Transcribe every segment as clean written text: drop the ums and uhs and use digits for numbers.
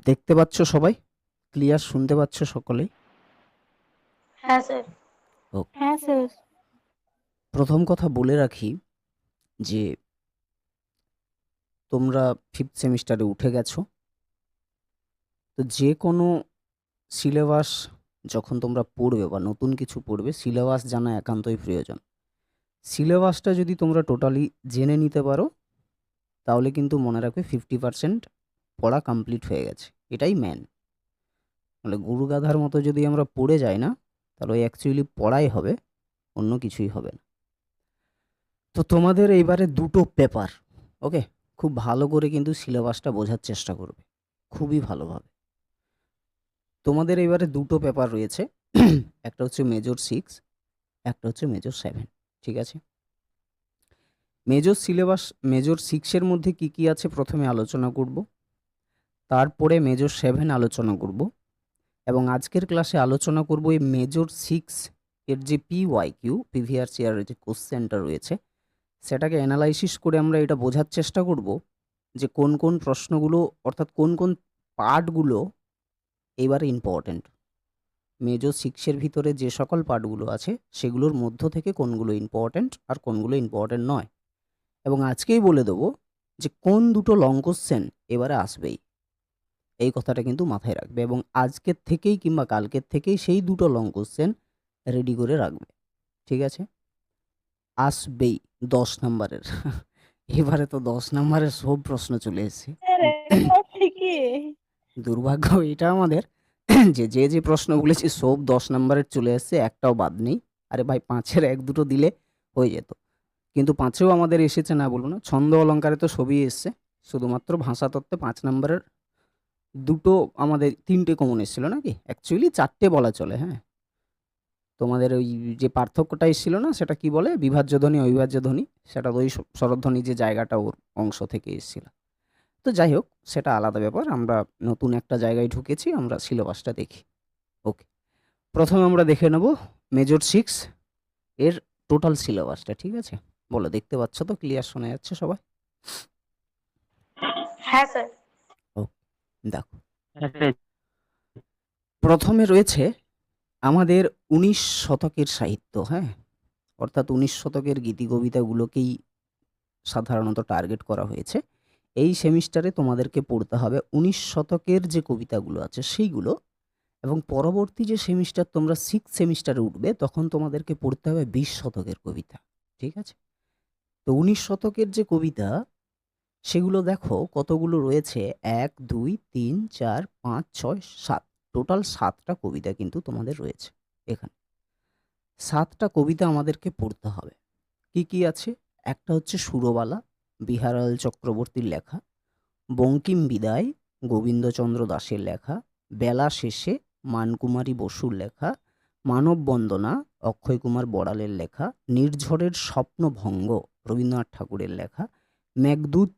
দেখতে পাচ্ছ সবাই? ক্লিয়ার শুনতে পাচ্ছ সকলেই? হ্যাঁ স্যার। ওকে। হ্যাঁ স্যার। প্রথম কথা বলে রাখি যে তোমরা 5th সেমিস্টারে উঠে গেছো। তো যে কোনো সিলেবাস যখন তোমরা পড়বে বা নতুন কিছু পড়বে, সিলেবাস জানা একান্তই প্রয়োজন। সিলেবাসটা যদি তোমরা টোটালি জেনে নিতে পারো, তাহলে কিন্তু মনে রাখবে 50% পড়া কমপ্লিট হয়ে গেছে। এটাই মেন। মানে গরু গাধার মতো যদি আমরা পড়ে যাই না, তাহলে ওই অ্যাকচুয়ালি পড়াই হবে, অন্য কিছুই হবে না। তো তোমাদের এইবারে দুটো পেপার, ওকে? খুব ভালো করে কিন্তু সিলেবাসটা বোঝার চেষ্টা করবে, খুবই ভালোভাবে। তোমাদের এবারে দুটো পেপার রয়েছে, একটা হচ্ছে মেজর 6, একটা হচ্ছে মেজর 7, ঠিক আছে? মেজর সিলেবাস, মেজর 6-এর মধ্যে কি কি আছে প্রথমে আলোচনা করব, তারপরে মেজর 7 আলোচনা করব, এবং আজকের ক্লাসে আলোচনা করব এই মেজর 6 এর যে পিওয়াইকিউ, প্রিভিয়াস ইয়ারের যে কোশ্চেনটা রয়েছে, সেটাকে অ্যানালাইসিস করে আমরা এটা বোঝার চেষ্টা করব যে কোন কোন প্রশ্নগুলো, অর্থাৎ কোন কোন পার্টগুলো এবারে ইম্পর্ট্যান্ট। মেজর 6-এর ভিতরে যে সকল পার্টগুলো আছে সেগুলোর মধ্য থেকে কোনগুলো ইম্পর্ট্যান্ট আর কোনগুলো ইম্পর্ট্যান্ট নয়, এবং আজকেই বলে দেবো যে কোন দুটো লং কোশ্চেন এবারে আসবেই। এই কথাটা কিন্তু মাথায় রাখবে, এবং আজকের থেকেই কিংবা কালকের থেকেই সেই দুটো লং কোশ্চেন রেডি করে রাখবে, ঠিক আছে? আসবেই 10 নাম্বারের। এবারে তো 10 নাম্বারের সব প্রশ্ন চলে এসেছে। স্যার এটা ঠিকই। দুর্ভাগ্য এটা আমাদের যে যে প্রশ্ন বলেছি সব 10 নাম্বারের চলে এসেছে, একটাও বাদ নেই। আরে ভাই 5-এর 1-2টো দিলে হয়ে যেত, কিন্তু 5-এও আমাদের এসেছে না বলবো না, ছন্দ অলঙ্কারে তো সবই এসছে। শুধুমাত্র ভাষাতত্ত্বে 5 নাম্বারের দুটো, আমাদের 3টে কমন এসেছিল নাকি, অ্যাকচুয়ালি 4টে বলা চলে। হ্যাঁ, তোমাদের ওই যে পার্থক্যটা এসেছিল না, সেটা কি বলে, বিভাজ্য ধ্বনি অবিভাজ্য ধ্বনি, সেটা ওই স্বরধ্বনি যে জায়গাটা ওর অংশ থেকে এসেছিল। তো যাই হোক, সেটা আলাদা ব্যাপার। আমরা নতুন একটা জায়গায় ঢুকেছি, আমরা সিলেবাসটা দেখি। ওকে, প্রথমে আমরা দেখে নেব মেজর 6 এর টোটাল সিলেবাসটা, ঠিক আছে? বলো, দেখতে পাচ্ছ তো? ক্লিয়ার শোনা যাচ্ছে সবাই? হ্যাঁ স্যার। ও, দেখো, প্রথমে রয়েছে আমাদের 19 শতকের সাহিত্য। হ্যাঁ, অর্থাৎ 19 শতকের গীতি কবিতাগুলোকেই সাধারণত টার্গেট করা হয়েছে। এই সেমিস্টারে তোমাদেরকে পড়তে হবে 19 শতকের যে কবিতাগুলো আছে সেইগুলো, এবং পরবর্তী যে সেমিস্টার তোমরা 6 সেমিস্টারে উঠবে তখন তোমাদেরকে পড়তে হবে 20 শতকের কবিতা, ঠিক আছে? তো 19 শতকের যে কবিতা, সেগুলো দেখো কতগুলো রয়েছে, 1 2 3 4 5 6 7, টোটাল 7টা কবিতা কিন্তু তোমাদের রয়েছে এখানে। 7টা কবিতা আমাদেরকে পড়তে হবে। কি কি আছে? একটা হচ্ছে সুরবালা, বিহারাল চক্রবর্তীর লেখা। বঙ্কিম বিদায়, গোবিন্দচন্দ্র দাশের লেখা। বেলা শেষে, মানকুমারী বসুর লেখা। মানববন্দনা, অক্ষয় কুমার বড়ালের লেখা। নির্ঝরের স্বপ্নভঙ্গ, রবীন্দ্রনাথ ঠাকুরের লেখা। মেঘদূত,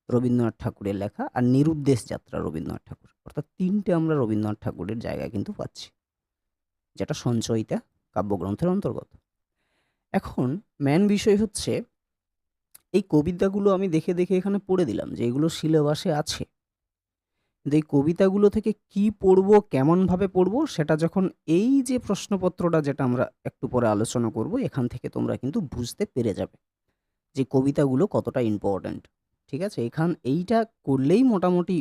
রবীন্দ্রনাথ ঠাকুরের লেখা। আর নিরুদ্দেশ যাত্রা, রবীন্দ্রনাথ ঠাকুর। অর্থাৎ 3টে আমরা রবীন্দ্রনাথ ঠাকুরের জায়গায় কিন্তু পাচ্ছি, যেটা সঞ্চয়িতা কাব্যগ্রন্থের অন্তর্গত। এখন মেন বিষয় হচ্ছে, এই কবিতাগুলো আমি দেখে দেখে এখানে পড়ে দিলাম যে এগুলো সিলেবাসে আছে, কিন্তু এই কবিতাগুলো থেকে কি পড়বো, কেমনভাবে পড়বো, সেটা যখন এই যে প্রশ্নপত্রটা, যেটা আমরা একটু পরে আলোচনা করব, এখান থেকে তোমরা কিন্তু বুঝতে পেরে যাবে যে কবিতাগুলো কতটা ইম্পর্ট্যান্ট, ঠিক আছে? এইটা করলেই মোটামুটি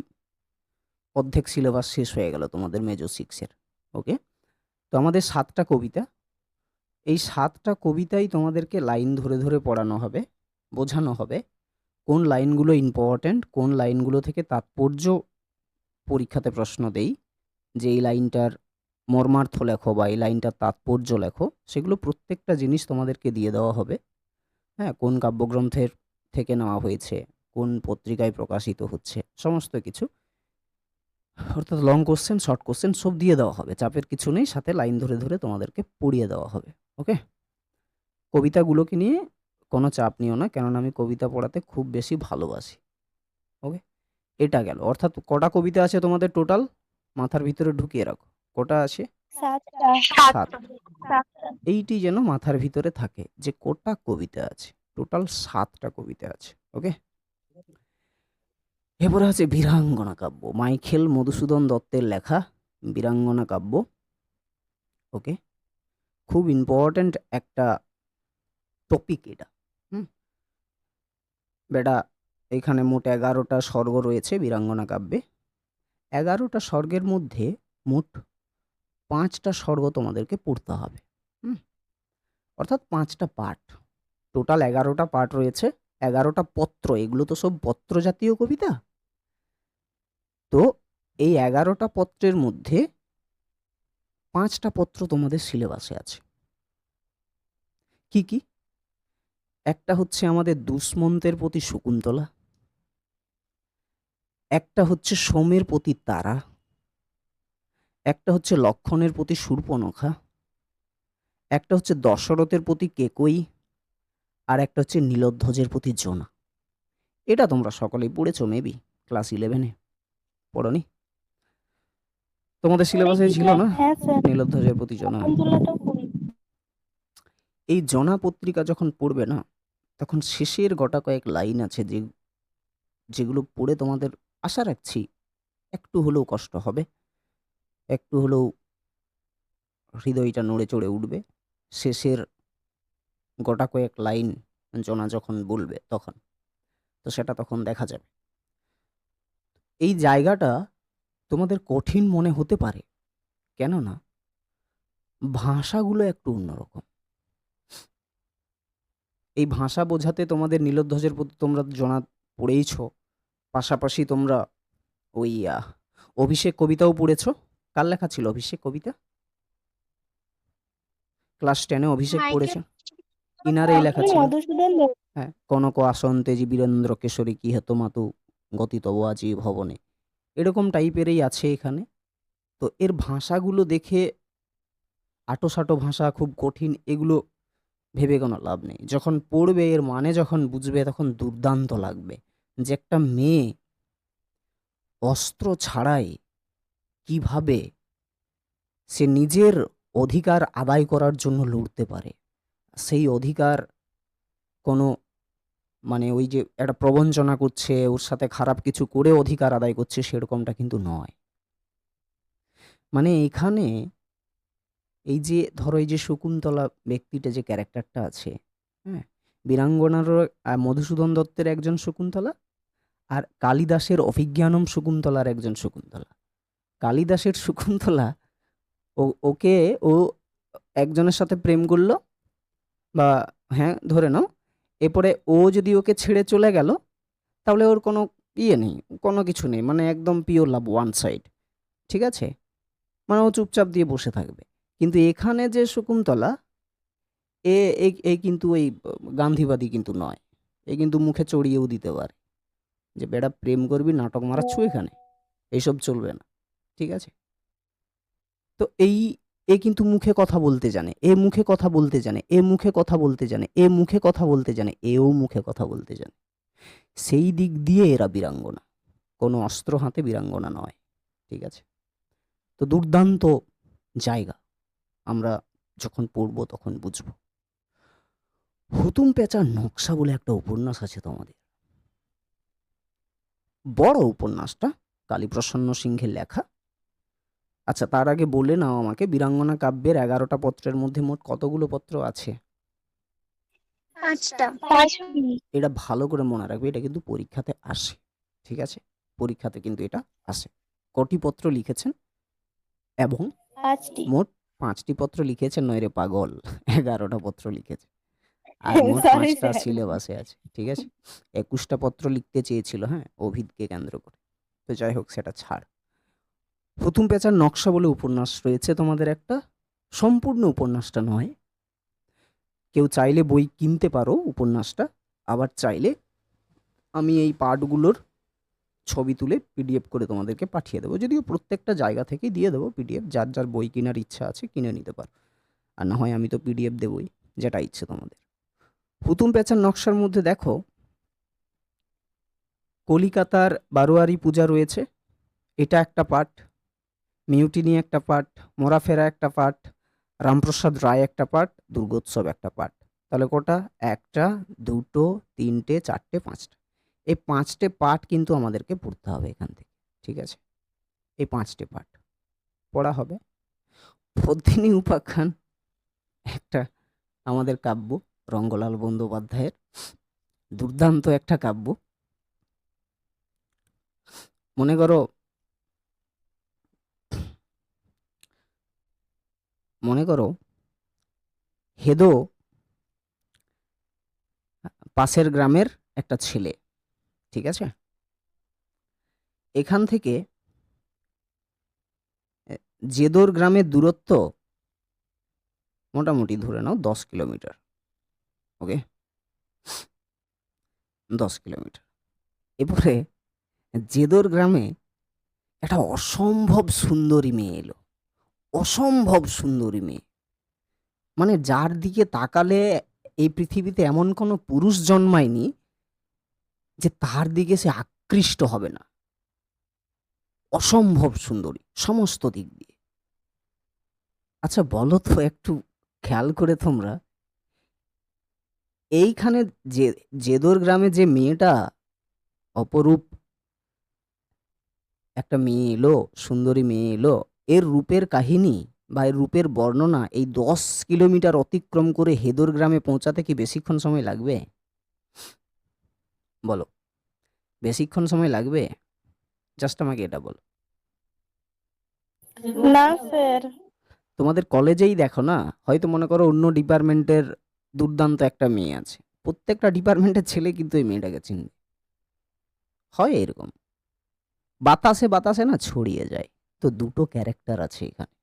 অর্ধেক সিলেবাস শেষ হয়ে গেল তোমাদের মেজর 6-এর। ওকে, তো আমাদের 7টা কবিতা, এই 7টা কবিতাই তোমাদেরকে লাইন ধরে ধরে পড়ানো হবে, বোঝানো হবে কোন লাইনগুলো ইম্পর্ট্যান্ট, কোন লাইনগুলো থেকে তাৎপর্য পরীক্ষাতে প্রশ্ন দেই, যে এই লাইনটার মর্মার্থ লেখো বা এই লাইনটার তাৎপর্য লেখো, সেগুলো প্রত্যেকটা জিনিস তোমাদেরকে দিয়ে দেওয়া হবে। হ্যাঁ, কোন কাব্যগ্রন্থের থেকে নেওয়া হয়েছে, কোন পত্রিকায় প্রকাশিত হচ্ছে, সমস্ত কিছু। অর্থাৎ লং কোশ্চেন, শর্ট কোশ্চেন সব দিয়ে দেওয়া হবে, চাপের কিছু নেই। সাথে লাইন ধরে ধরে তোমাদেরকে পড়িয়ে দেওয়া হবে। ওকে, কবিতাগুলোকে নিয়ে কোনো চাপ নিও না, কেননা আমি কবিতা পড়াতে খুব বেশি ভালোবাসি। ওকে, এটা গেল। অর্থাৎ কটা কবিতা আছে তোমাদের টোটাল, মাথার ভিতরে ঢুকিয়ে রাখো। কটা আছে? 7টা। 7। এইটি যেন মাথার ভিতরে থাকে যে কটা কবিতা আছে, টোটাল 7টা কবিতা আছে। ওকে, এরপরে আছে বীরাঙ্গনা কাব্য, মাইকেল মধুসূদন দত্তের লেখা বীরাঙ্গনা কাব্য। ওকে, খুব ইম্পর্ট্যান্ট একটা টপিক এটা। হুম, বেটা এখানে মোট 11টা স্বর্গ রয়েছে বীরাঙ্গনা কাব্যে। 11টা স্বর্গের মধ্যে মোট 5টা স্বর্গ তোমাদেরকে পড়তে হবে। হুম, অর্থাৎ 5টা পাঠ, টোটাল 11টা পাঠ রয়েছে, 11টা পত্র, এগুলো তো সব পত্র জাতীয় কবিতা। তো এই 11টা পত্রের মধ্যে 5টা পত্র তোমাদের সিলেবাসে আছে। কি কি? একটা হচ্ছে আমাদের দুষ্মন্তের প্রতি শকুন্তলা, একটা হচ্ছে সোমের প্রতি তারা, একটা হচ্ছে লক্ষণের প্রতি শূর্পণখা, একটা হচ্ছে দশরথের প্রতি কেকই, আর একটা হচ্ছে নীলধ্বজের প্রতি জোনা। এটা তোমরা সকলেই পড়েছো মেবি ক্লাস 11-এ, পড়নি? তোমাদের সিলেবাসে ছিল না হ্যাঁ স্যার, নীলধ্বজের প্রতি জোনা? শকুন্তলাটাও পড়ি। এই জোনা পত্রিকা যখন পড়বে না, তখন শেষের গোটা কয়েক লাইন আছে যেগুলো পড়ে তোমাদের আশা রাখছি একটু হলেও কষ্ট হবে, একটু হলেও হৃদয়টা নড়ে চড়ে উঠবে। শেষের গোটা কয়েক লাইন জোনা যখন বলবে তখন, তো সেটা তখন দেখা যাবে। এই জায়গাটা তোমাদের কঠিন মনে হতে পারে, কেননা ভাষাগুলো একটু অন্যরকম। এই ভাষা বোঝাতে তোমাদের নীলধ্বজের প্রতি তোমরা জোনা পড়েইছ, পাশাপাশি তোমরা ওই অভিষেক কবিতাও পড়েছো। কার লেখা ছিল অভিষেক কবিতা? ক্লাস 10-এ অভিষেক মাইকেল পড়েছে, ইনারেই লেখা ছিল। মধুসূদন দত্ত। হ্যাঁ, কনক আসন তেজি বীরেন্দ্র কেশরী কি হেত মাতু গতি তব আজি ভবনে, এরকম টাইপেরই আছে এখানে। তো এর ভাষাগুলো দেখে আটোসাটো ভাষা, খুব কঠিন, এগুলো ভেবে কোনো লাভ নেই। যখন পড়বে, এর মানে যখন বুঝবে, তখন দুর্দান্ত লাগবে যে একটা মেয়ে অস্ত্র ছাড়াই কিভাবে সে নিজের অধিকার আদায় করার জন্য লড়তে পারে। সেই অধিকার কোনো মানে ওই যে একটা প্রবঞ্চনা করছে, ওর সাথে খারাপ কিছু করে অধিকার আদায় করছে, সেরকমটা কিন্তু নয়। মানে এখানে এই যে ধরো এই যে শকুন্তলা ব্যক্তিটা, যে ক্যারেক্টারটা আছে, হ্যাঁ, বীরাঙ্গনারও মধুসূদন দত্তের একজন শকুন্তলা, আর কালিদাসের অভিজ্ঞানম শকুন্তলার একজন শকুন্তলা। কালিদাসের শকুন্তলা, ওকে ও একজনের সাথে প্রেম করলো, বা হ্যাঁ ধরে নাও, এরপরে ও যদি ওকে ছেড়ে চলে গেল, তাহলে ওর কোনো নেই, কোনো কিছু নেই, মানে একদম পিওর লাভ, ওয়ান সাইড, ঠিক আছে, মানে ও চুপচাপ দিয়ে বসে থাকবে। কিন্তু এখানে যে শকুন্তলা, এ এ কিন্তু ওই গান্ধীবাদী কিন্তু নয়, এ কিন্তু মুখে চড়িয়েও দিতে পারে যে বেটা প্রেম করবি, নাটক মারাচ্ছ এখানে, এইসব চলবে না, ঠিক আছে। তো এ কিন্তু মুখে কথা বলতে জানে, এ মুখে কথা বলতে জানে, এ মুখে কথা বলতে জানে, এ মুখে কথা বলতে জানে, এও মুখে কথা বলতে জানে। সেই দিক দিয়ে এরা বীরাঙ্গনা, কোনো অস্ত্র হাতে বীরাঙ্গনা নয়, ঠিক আছে। তো দুর্দান্ত জায়গা, আমরা যখন পড়বো তখন বুঝবো। হুতুম পেঁচার নকশা বলে একটা উপন্যাস আছে তোমাদের, বড় উপন্যাসটা, কালীপ্রসন্ন সিংহের লেখা। আচ্ছা, তার আগে বলে নাও আমাকে, বীরাঙ্গনা কাব্যের 11টা পত্রের মধ্যে মোট কতগুলো পত্র আছে? 5টা। 5টি। এটা ভালো করে মনে রাখবে, এটা কিন্তু পরীক্ষাতে আসে, ঠিক আছে, পরীক্ষাতে কিন্তু এটা আসে। কটি পত্র লিখেছেন? এবং 5টি। মোট 5টি পত্র লিখেছেন নয় রে পাগল, 11টা পত্র লিখেছে, আর মোট সরি 5টা স্যার। সিলেবাসে আছে, ঠিক আছে। 21টা পত্র লিখতে চেয়েছিল, হ্যাঁ, অভিদকে কেন্দ্র করে। তো যাই হোক, সেটা ছাড়। হুতুম পেঁচার নকশা বলে উপন্যাস রয়েছে তোমাদের একটা, সম্পূর্ণ উপন্যাসটা নয়, কেউ চাইলে বই কিনতে পারো উপন্যাসটা, আবার চাইলে আমি এই পার্টগুলোর ছবি তুলে পিডিএফ করে তোমাদেরকে পাঠিয়ে দেবো, যদিও প্রত্যেকটা জায়গা থেকেই দিয়ে দেবো পিডিএফ, যার যার বই কেনার ইচ্ছা আছে কিনে নিতে পারো, আর না হয় আমি তো পিডিএফ দেবই, যেটা ইচ্ছে তোমাদের। হুতুম পেঁচার নকশার মধ্যে দেখো, কলিকাতার বারোয়ারি পূজা রয়েছে, এটা একটা পার্ট, মিউটিনি একটা পার্ট, মোরাফেরা একটা পার্ট, রামপ্রসাদ রায় একটা পার্ট, দুর্গোৎসব একটা পার্ট। তাহলে কটা? 1টা, 2টো, 3টে, 4টে, 5টা, এই 5টে পার্ট কিন্তু আমাদেরকে পড়তে হবে এখান থেকে। ঠিক আছে? এই 5টে পার্ট পড়া হবে। পদ্মিনী উপাখ্যান একটা আমাদের কাব্য, রঙ্গলাল বন্দ্যোপাধ্যায়ের দুর্দান্ত একটা কাব্য। মনে করো মনে করো হেদো পাশের গ্রামের একটা ছেলে। ঠিক আছে? এখান থেকে জেদোর গ্রামের দূরত্ব মোটামুটি ধরে নাও 10 কিলোমিটার। ওকে? 10 কিলোমিটার। এরপরে জেদোর গ্রামে একটা অসম্ভব সুন্দরী মেয়ে এলো। অসম্ভব সুন্দরী মেয়ে। মানে যার দিকে তাকালে এই পৃথিবীতে এমন কোনো পুরুষ জন্মায়নি যে তার দিকে সে আকৃষ্ট হবে না। অসম্ভব সুন্দরী সমস্ত দিক দিয়ে। আচ্ছা বলো তো একটু খেয়াল করে তোমরা, এইখানে যে জেদোর গ্রামে যে মেয়েটা অপরূপ একটা মেয়ে এলো, সুন্দরী মেয়ে এলো, এর রূপের কাহিনী বা এর রূপের বর্ণনা এই 10 কিলোমিটার অতিক্রম করে হেদোর গ্রামে পৌঁছাতে কি বেশিক্ষণ সময় লাগবে? বলো, বেশিক্ষণ সময় লাগবে? জাস্ট আমাকে এটা বলো। না স্যার। তোমাদের কলেজেই দেখো না, হয়তো মনে করো অন্য ডিপার্টমেন্টের দুর্দান্ত একটা মেয়ে আছে, প্রত্যেকটা ডিপার্টমেন্টের ছেলে কিন্তু এই মেয়েটাকে চিনবে। হয় এরকম, বাতাসে বাতাসে না ছড়িয়ে যায়। তো দুটো ক্যারেক্টার আছে এখানে,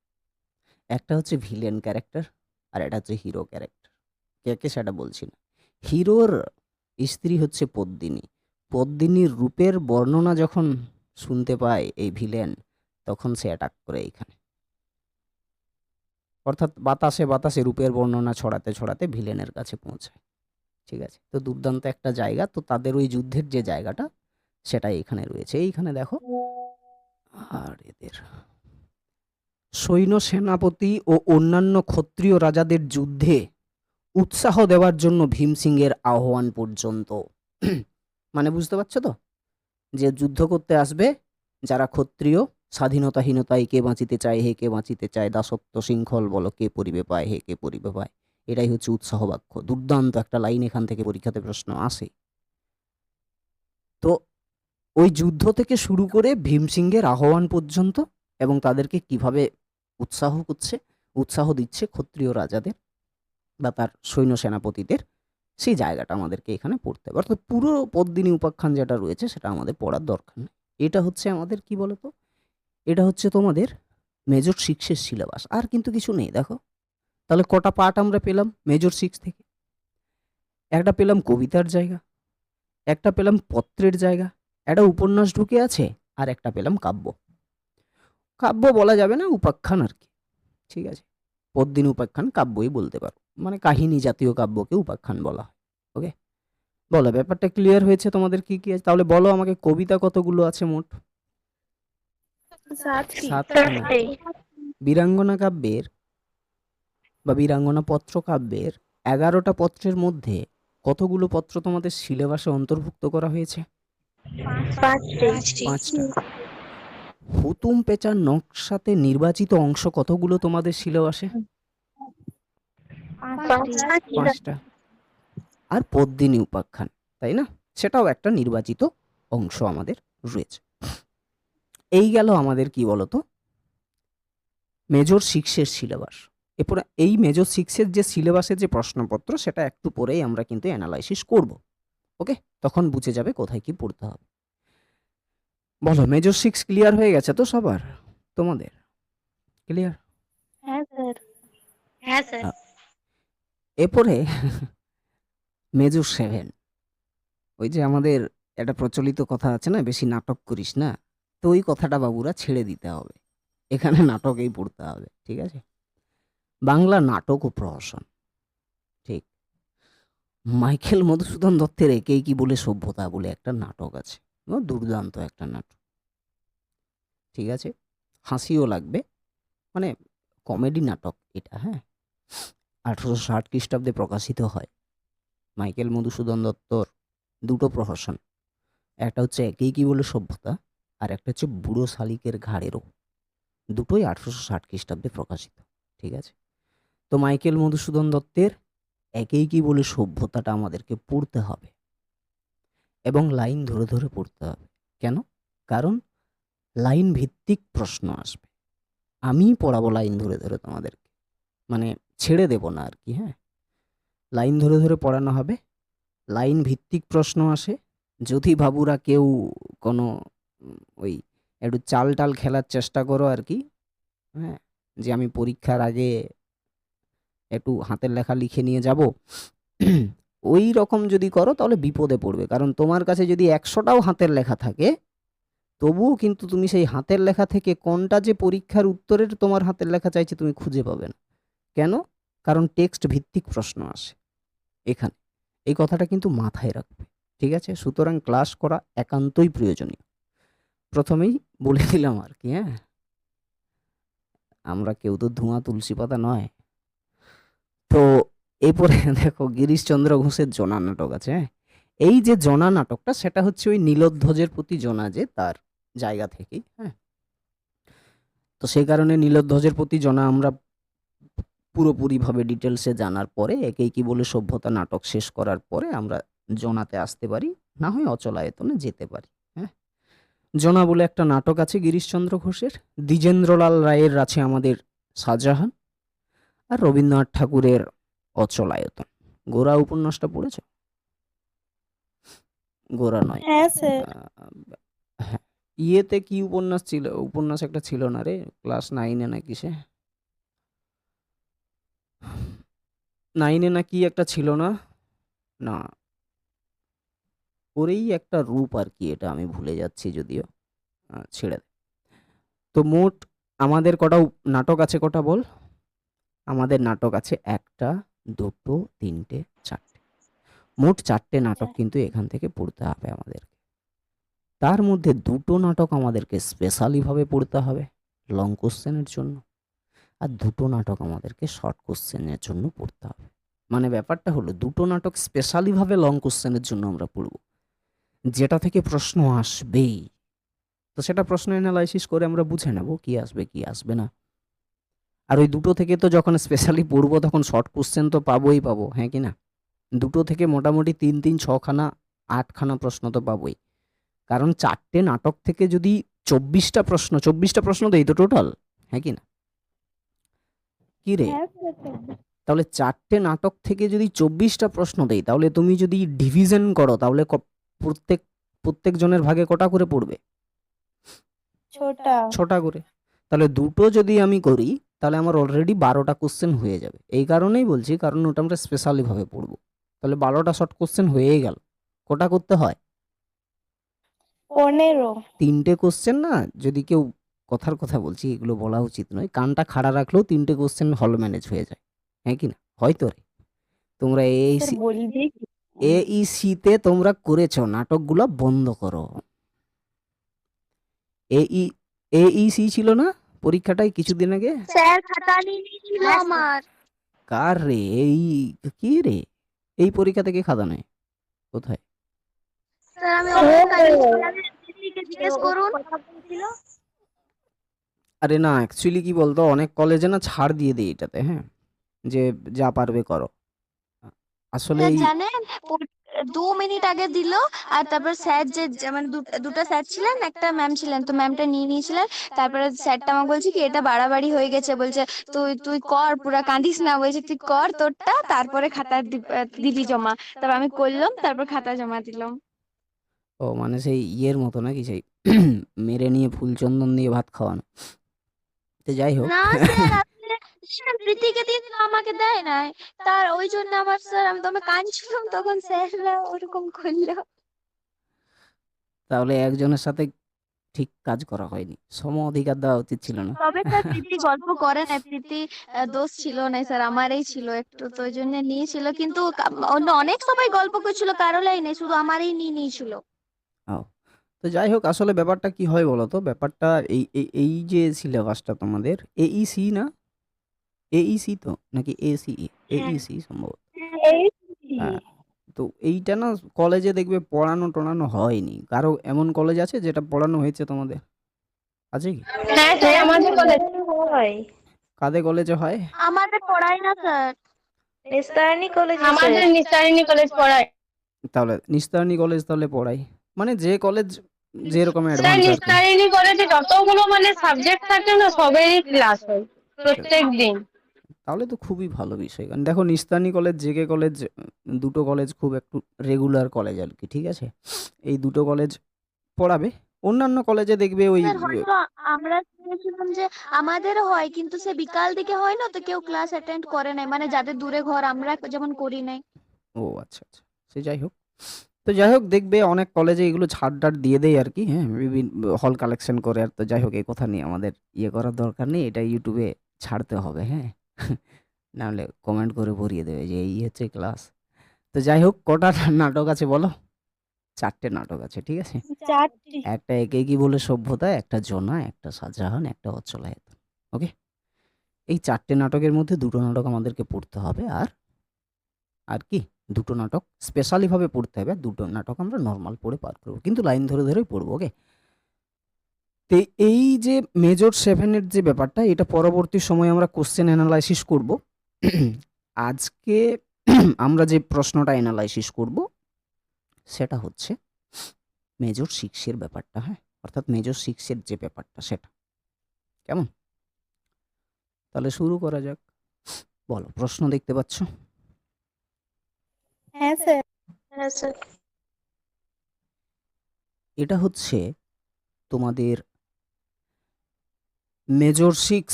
একটা হচ্ছে ভিলেন ক্যারেক্টার আর এটা হচ্ছে হিরো ক্যারেক্টার। কে কে সেটা বলছি না। হিরোর স্ত্রী হচ্ছে পদ্মিনী। পদ্মিনীর রূপের বর্ণনা যখন শুনতে পায় এই ভিলেন, তখন সে অ্যাটাক করে এইখানে। অর্থাৎ বাতাসে বাতাসে রূপের বর্ণনা ছড়াতে ছড়াতে ভিলেনের কাছে পৌঁছায়। ঠিক আছে? তো দুর্দান্ত একটা জায়গা। তো তাদের ওই যুদ্ধের যে জায়গাটা সেটা এখানে রয়েছে। এইখানে দেখো। আর এদের সৈন্য সেনাপতি ও অন্যান্য ক্ষত্রিয় রাজাদের যুদ্ধে উৎসাহ দেওয়ার জন্য ভীমসিংহের আহ্বান পর্যন্ত। মানে বুঝতে পারছো তো, যে যুদ্ধ করতে আসবে যারা ক্ষত্রিয়, স্বাধীনতাহীনতায় কে বাঁচিতে চায় হে কে বাঁচিতে চায়, দাসত্ব শৃঙ্খল বলো কে পরিবে পায় হে কে পরিবে পায়, এটাই হচ্ছে উৎসাহ বাক্য। দুর্দান্ত একটা লাইন এখান থেকে পরীক্ষাতে প্রশ্ন আসে। তো ওই যুদ্ধ থেকে শুরু করে ভীমসিংহের আহ্বান পর্যন্ত, এবং তাদেরকে কিভাবে উৎসাহ দিচ্ছে ক্ষত্রিয় রাজাদের বা তার সৈন্য সেনাপতিদের, সেই জায়গাটা আমাদেরকে এখানে পড়তে হবে। অর্থাৎ পুরো পদ্মিনী উপাখ্যান যেটা রয়েছে সেটা আমাদের পড়ার দরকার নেই। এটা হচ্ছে আমাদের কি বলতো, এটা হচ্ছে তোমাদের মেজর 6-এর সিলেবাস, আর কিন্তু কিছু নেই। দেখো তাহলে কটা পার্ট আমরা পেলাম মেজর 6 থেকে? একটা পেলাম কবিতার জায়গা, একটা পেলাম পত্রের জায়গা, একটা উপন্যাস ঢুকে আছে, আর একটা পেলাম কাব্য। কাব্য বলা যাবে না, উপাখ্যান আর কি। ঠিক আছে? পদ্মিনী উপাখ্যান কাব্যই বলতে পারো, মানে কাহিনী জাতীয় কাব্যকে উপাখ্যান বলা হয়। ওকে? বলো, ব্যাপারটা ক্লিয়ার হয়েছে তোমাদের কি কি আছে? তাহলে বলো আমাকে, কবিতা কতগুলো আছে মোট? 7টি। 7টি না? বীরাঙ্গনা কাব্যের বা বীরাঙ্গনা পত্র কাব্যের 11টা পত্রের মধ্যে কতগুলো পত্র তোমাদের সিলেবাসে অন্তর্ভুক্ত করা হয়েছে? 5টা। হুতুম পেঁচার নকশাতে নির্বাচিত অংশ কতগুলো তোমাদের সিলেবাসে? 5টা। আর পদ্মিনী উপাখ্যান, তাই না? সেটাও একটা নির্বাচিত অংশ আমাদের রয়েছে। এই গেল আমাদের কি বলতো মেজর 6-এর সিলেবাস। এরপরে এই মেজর 6-এর যে সিলেবাসের যে প্রশ্নপত্র সেটা একটু পরেই আমরা কিন্তু অ্যানালাইসিস করব। ওকে? তখন বুঝে যাবে কোথায় কি পড়তে হবে। বলো, মেজর 6 ক্লিয়ার হয়ে গেছে তো সবার? তোমাদের ক্লিয়ার? হ্যাঁ স্যার। হ্যাঁ স্যার। এরপরে মেজর 7। ওই যে আমাদের একটা প্রচলিত কথা আছে না, বেশি নাটক করিস না, তো ওই কথাটা বাবুরা ছেড়ে দিতে হবে। এখানে নাটকেই পড়তে হবে। ঠিক আছে? বাংলা নাটক ও প্রহসন। ঠিক। মাইকেল মধুসূদন দত্তের একেই কি বলে সভ্যতা বলে একটা নাটক আছে, দুর্দান্ত একটা নাটক। ঠিক আছে? হাসিও লাগবে, মানে কমেডি নাটক এটা। হ্যাঁ, 1860 খ্রিস্টাব্দে প্রকাশিত হয়। মাইকেল মধুসূদন দত্তর দুটো প্রহসন, একটা হচ্ছে একেই কি বলে সভ্যতা, আর একটা হচ্ছে বুড়ো শালিকের ঘাড়েরও। দুটোই 1860 খ্রিস্টাব্দে প্রকাশিত। ঠিক আছে? তো মাইকেল মধুসূদন দত্তের একেই কি বলে সভ্যতাটা আমাদেরকে পড়তে হবে এবং লাইন ধরে ধরে পড়তে হবে। কেন? কারণ লাইন ভিত্তিক প্রশ্ন আসবে। আমি পড়াবো লাইন ধরে ধরে তোমাদেরকে, মানে ছেড়ে দেব না আর কি। হ্যাঁ, লাইন ধরে ধরে পড়ানো হবে, লাইন ভিত্তিক প্রশ্ন আসে। যদি বাবুরা কেউ কোনো ওই একটু চাল টাল খেলার চেষ্টা করো আর কি, হ্যাঁ, যে আমি পরীক্ষার আগে একটু হাতের লেখা লিখে নিয়ে যাব, ওই রকম যদি করো তাহলে বিপদে পড়বে। কারণ তোমার কাছে যদি 100টাও হাতের লেখা থাকে, তবুও কিন্তু তুমি সেই হাতের লেখা থেকে কোনটা যে পরীক্ষার উত্তরের তোমার হাতের লেখা চাইছে তুমি খুঁজে পাবে না। কেন? কারণ টেক্সট ভিত্তিক প্রশ্ন আসে এখানে। এই কথাটা কিন্তু মাথায় রাখবে। ঠিক আছে? সুতরাং ক্লাস করা একান্তই প্রয়োজনীয়। প্রথমেই বলে দিলাম আর কি। হ্যাঁ, আমরা কেউ তো ধোঁয়া তুলসী পাতা নয়। তো এরপরে দেখো গিরিশচন্দ্র ঘোষের জোনা নাটক আছে। হ্যাঁ, এই যে জোনা নাটকটা, সেটা হচ্ছে ওই নীলোধ্বজের প্রতি জোনা, যে তার জায়গা থেকেই। হ্যাঁ, তো সেই কারণে নীলোধ্বজের প্রতি জোনা আমরা পুরোপুরিভাবে ডিটেলসে জানার পরে, একেই কি বলে সভ্যতা নাটক শেষ করার পরে আমরা জোনাতে আসতে পারি, না হয় অচলায়তনে যেতে পারি। হ্যাঁ, জোনা বলে একটা নাটক আছে গিরিশচন্দ্র ঘোষের। দ্বিজেন্দ্রলাল রায়ের আছে আমাদের শাহজাহান, আর রবীন্দ্রনাথ ঠাকুরের অচলায়তন। গোরা উপন্যাসটা পড়েছ? গোরা নয়, হ্যাঁ স্যার। হ্যাঁ, ইয়েতে কি উপন্যাস ছিল, উপন্যাস একটা ছিল না রে, ক্লাস 9-এ না কিসে, 9-এ না কি একটা ছিল না, না ওরেই একটা রূপ আর কি, এটা আমি ভুলে যাচ্ছি যদিও, ছেড়ে দে। তো মোট আমাদের কটা নাটক আছে, কটা বল? আমাদের নাটক আছে 1টা, 2টো, 3টে, 4টে। মোট 4টে নাটক কিন্তু এখান থেকে পড়তে হবে আমাদেরকে। তার মধ্যে 2টো নাটক আমাদেরকে স্পেশালি ভাবে পড়তে হবে লং কোশ্চেনের জন্য, আর 2টো নাটক আমাদেরকে শর্ট কোশ্চেনের জন্য পড়তে হবে। মানে ব্যাপারটা হলো 2টো নাটক স্পেশালি ভাবে লং কোশ্চেনের জন্য আমরা পড়ব, যেটা থেকে প্রশ্ন আসবেই। তো সেটা প্রশ্ন অ্যানালাইসিস করে আমরা বুঝে নেব কি আসবে কি আসবে না। আর ওই 2টো থেকে তো যখন স্পেশালি পড়বো তখন শর্ট কোশ্চেন তো পাবোই পাবো, হ্যাঁ কি না? 2টো থেকে মোটামুটি 3 6খানা 8খানা প্রশ্ন তো পাবোই। কারণ 4টে নাটক থেকে যদি 24টা প্রশ্ন দেই তো টোটাল, হ্যাঁ কি না? কি রে, হ্যাঁ স্যার। তাহলে 4টে নাটক থেকে যদি 24টা প্রশ্ন দেই, তাহলে তুমি যদি ডিভিশন করো তাহলে প্রত্যেক প্রত্যেক জনের ভাগে কটা করে পড়বে? ছোটা। 6টা করে। তাহলে 2টো যদি আমি করি তাহলে আমার অলরেডি 12টা কোশ্চেন হয়ে যাবে। এই কারণেই বলছি, কারণ ওটা আমরা স্পেশালি ভাবে পড়বো। তাহলে 12টা শর্ট কোশ্চেন হয়েই গেল। কটা করতে হয়? 15। 3টে কোশ্চেন না, যদি কেউ, কথার কথা বলছি, এগুলো বলা উচিত নয়, কানটা খাড়া রাখলেও 3টে কোশ্চেন হল ম্যানেজ হয়ে যায়, হ্যাঁ কি না? হয়তো রে, তোমরা স্যার বলবি কি? এইসিতে তোমরা করেছো, নাটকগুলো বন্ধ করো। এই এইসি ছিল না পরীক্ষাটাই কিছুদিন আগে? স্যার খাতা নিয়ে নিয়েছিল আমার। কার রে এই, কি রে, এই পরীক্ষা থেকে খাতা নেয় কোথায়? স্যার আমি অনেক দিদিকে জিজ্ঞেস করুন। আরে না, অ্যাকচুয়ালি কি বলতো, অনেক কলেজে না ছাড় দিয়ে দেয় এটাতে, হ্যাঁ, যে যা পারবে করো। আসলে স্যার এই জানেন 2 মিনিট আগে দিল, আর তারপর স্যার যে মানে দুটো স্যার ছিলেন, একটা ম্যাম ছিলেন, তো ম্যামটা নিয়ে নিয়েছিলেন। তারপরে স্যারটা আমাকে বলছে কি এটা বাড়াবাড়ি হয়ে গেছে, বলছে তুই তুই কর, পুরা কাঁদিস না, বলছে তুই কর তোরটা, তারপরে খাতা দিবি জমা। তারপর আমি করলাম, তারপর খাতা জমা দিলাম। ও মানে সেই ইয়ের মতো নাকি, সেই মেরে নিয়ে ফুল চন্দন দিয়ে ভাত খাওয়ানো। তো যাই হোক, না স্যার, আসলে স্যার প্রীতিকে দিয়ে দিল, আমাকে দেয় নাই। তার ওই জন্য আমার স্যার, আমি তো কাঁদছিলাম তখন স্যাররা ওরকম করলো। তাহলে একজনের সাথে ঠিক কাজ করা হয়নি, সম অধিকার দেওয়া উচিত ছিল না। তবে স্যার প্রীতি গল্প করে না, প্রীতি দোষ ছিল না স্যার, আমারই ছিল একটু, তো ওই জন্য নিয়েছিল। কিন্তু অন্য অনেক সবাই গল্প করছিল, কারোলাই নেই, শুধু আমারই নিয়ে নিয়েছিল। ও, তো যাই হোক, আসলে ব্যাপারটা কি হয় বলো তো, ব্যাপারটা এই যে সিলেবাসটা তোমাদের এইসি না, এইসি তো নাকি এসি? এইসি সম্ভবত। এই হ্যাঁ, তো এইটা না কলেজে দেখবে পড়ানো-টড়ানো হয়নি। কারো এমন কলেজ আছে যেটা পড়ানো হয়েছে তোমাদের? আছে কি? হ্যাঁ স্যার, আমাদের কলেজে হয়। কাদের কলেজে হয়? আমাদের পড়ায় না স্যার। নিস্তারিণী কলেজে আমাদের স্যার। নিস্তারিণী কলেজ পড়ায়। তাহলে নিস্তারণী কলেজ তাহলে পড়ায়। মানে যে কলেজ যেরকম স্যার অ্যাডভান্স আর কি। নিস্তারিণী কলেজে যতগুলো মানে সাবজেক্ট থাকে না সবেরই ক্লাস হয় প্রত্যেক দিন। তাহলে তো খুবই ভালো বিষয়। কারণ দেখো নিস্তারণী কলেজ, জেকে কলেজ, দুটো কলেজ খুব একটু রেগুলার কলেজ আর কি, ঠিক আছে? এই দুটো কলেজ পড়াবে। অন্যান্য কলেজে দেখবে ওই স্যার হয়তো আমরা শুনেছিলাম যে আমাদেরও হয়, কিন্তু সে বিকাল দিকে হয় না, তো কেউ ক্লাস অ্যাটেন্ড করে নাই, মানে যাদের দূরে ঘর, আমরা যেমন করি নাই। ও আচ্ছা, আচ্ছা। সে যাই হোক। তো যাই হোক দেখবে অনেক কলেজে এগুলো ছাড়-টাড় দিয়ে দেয় আর কি, হ্যাঁ? হল কালেকশন করে। আর তো যাই হোক এই কথা নিয়ে আমাদের ইয়ে করার দরকার নেই। এটা YouTube এ ছাড়তে হবে, হ্যাঁ? নাহলে কমেন্ট করে ভরিয়ে দেবে যে এই হচ্ছে ক্লাস। তো যাই হোক কটা নাটক আছে বলো? ৪ টে নাটক আছে, ঠিক আছে? 4টি। একটা একে কি বলে সভ্যতা, একটা জোনা, একটা শাহজাহান, একটা অচ্ছলায়তন। ওকে? এই ৪ টে নাটকের মধ্যে ২ টো নাটক আমাদেরকে পড়তে হবে। আর কি ২ টো নাটক স্পেশালি ভাবে পড়তে হবে। আর ২ টো নাটক আমরা নরমাল পড়ে পার করব। কিন্তু লাইন ধরে, ধরেই পড়ব, ওকে? তো এই যে মেজর 7 এর যে ব্যাপারটা, এটা পরবর্তী সময়ে আমরা কোয়েশ্চেন অ্যানালাইসিস করব। আজকে আমরা যে প্রশ্নটা অ্যানালাইসিস করব সেটা হচ্ছে মেজর 6 এর ব্যাপারটা, হ্যাঁ? অর্থাৎ মেজর 6 এর যে ব্যাপারটা সেটা। কেমন? তাহলে শুরু করা যাক। বলো, প্রশ্ন দেখতে পাচ্ছ? হ্যাঁ স্যার। হ্যাঁ স্যার। এটা হচ্ছে তোমাদের মেজর 6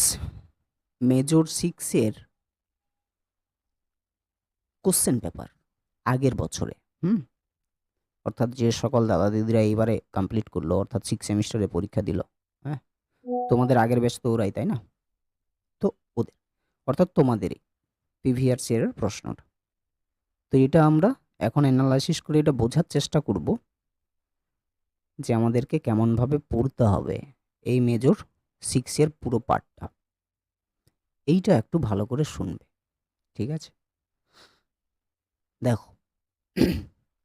এর কোশ্চেন পেপার আগের বছরে। অর্থাৎ যে সকল দাদা দিদিরা এইবারে কমপ্লিট করলো, অর্থাৎ 6 সেমিস্টারে পরীক্ষা দিল, হ্যাঁ? তোমাদের আগের ব্যাচ তো ওরাই, তাই না? তো ওদের অর্থাৎ তোমাদেরই প্রিভিয়াস ইয়ারের প্রশ্নটা। তো এটা আমরা এখন অ্যানালাইসিস করে এটা বোঝার চেষ্টা করব যে আমাদেরকে কেমনভাবে পড়তে হবে এই মেজর 6 এর পুরো পার্টটা। এইটা একটু ভালো করে শুনবে, ঠিক আছে? দেখো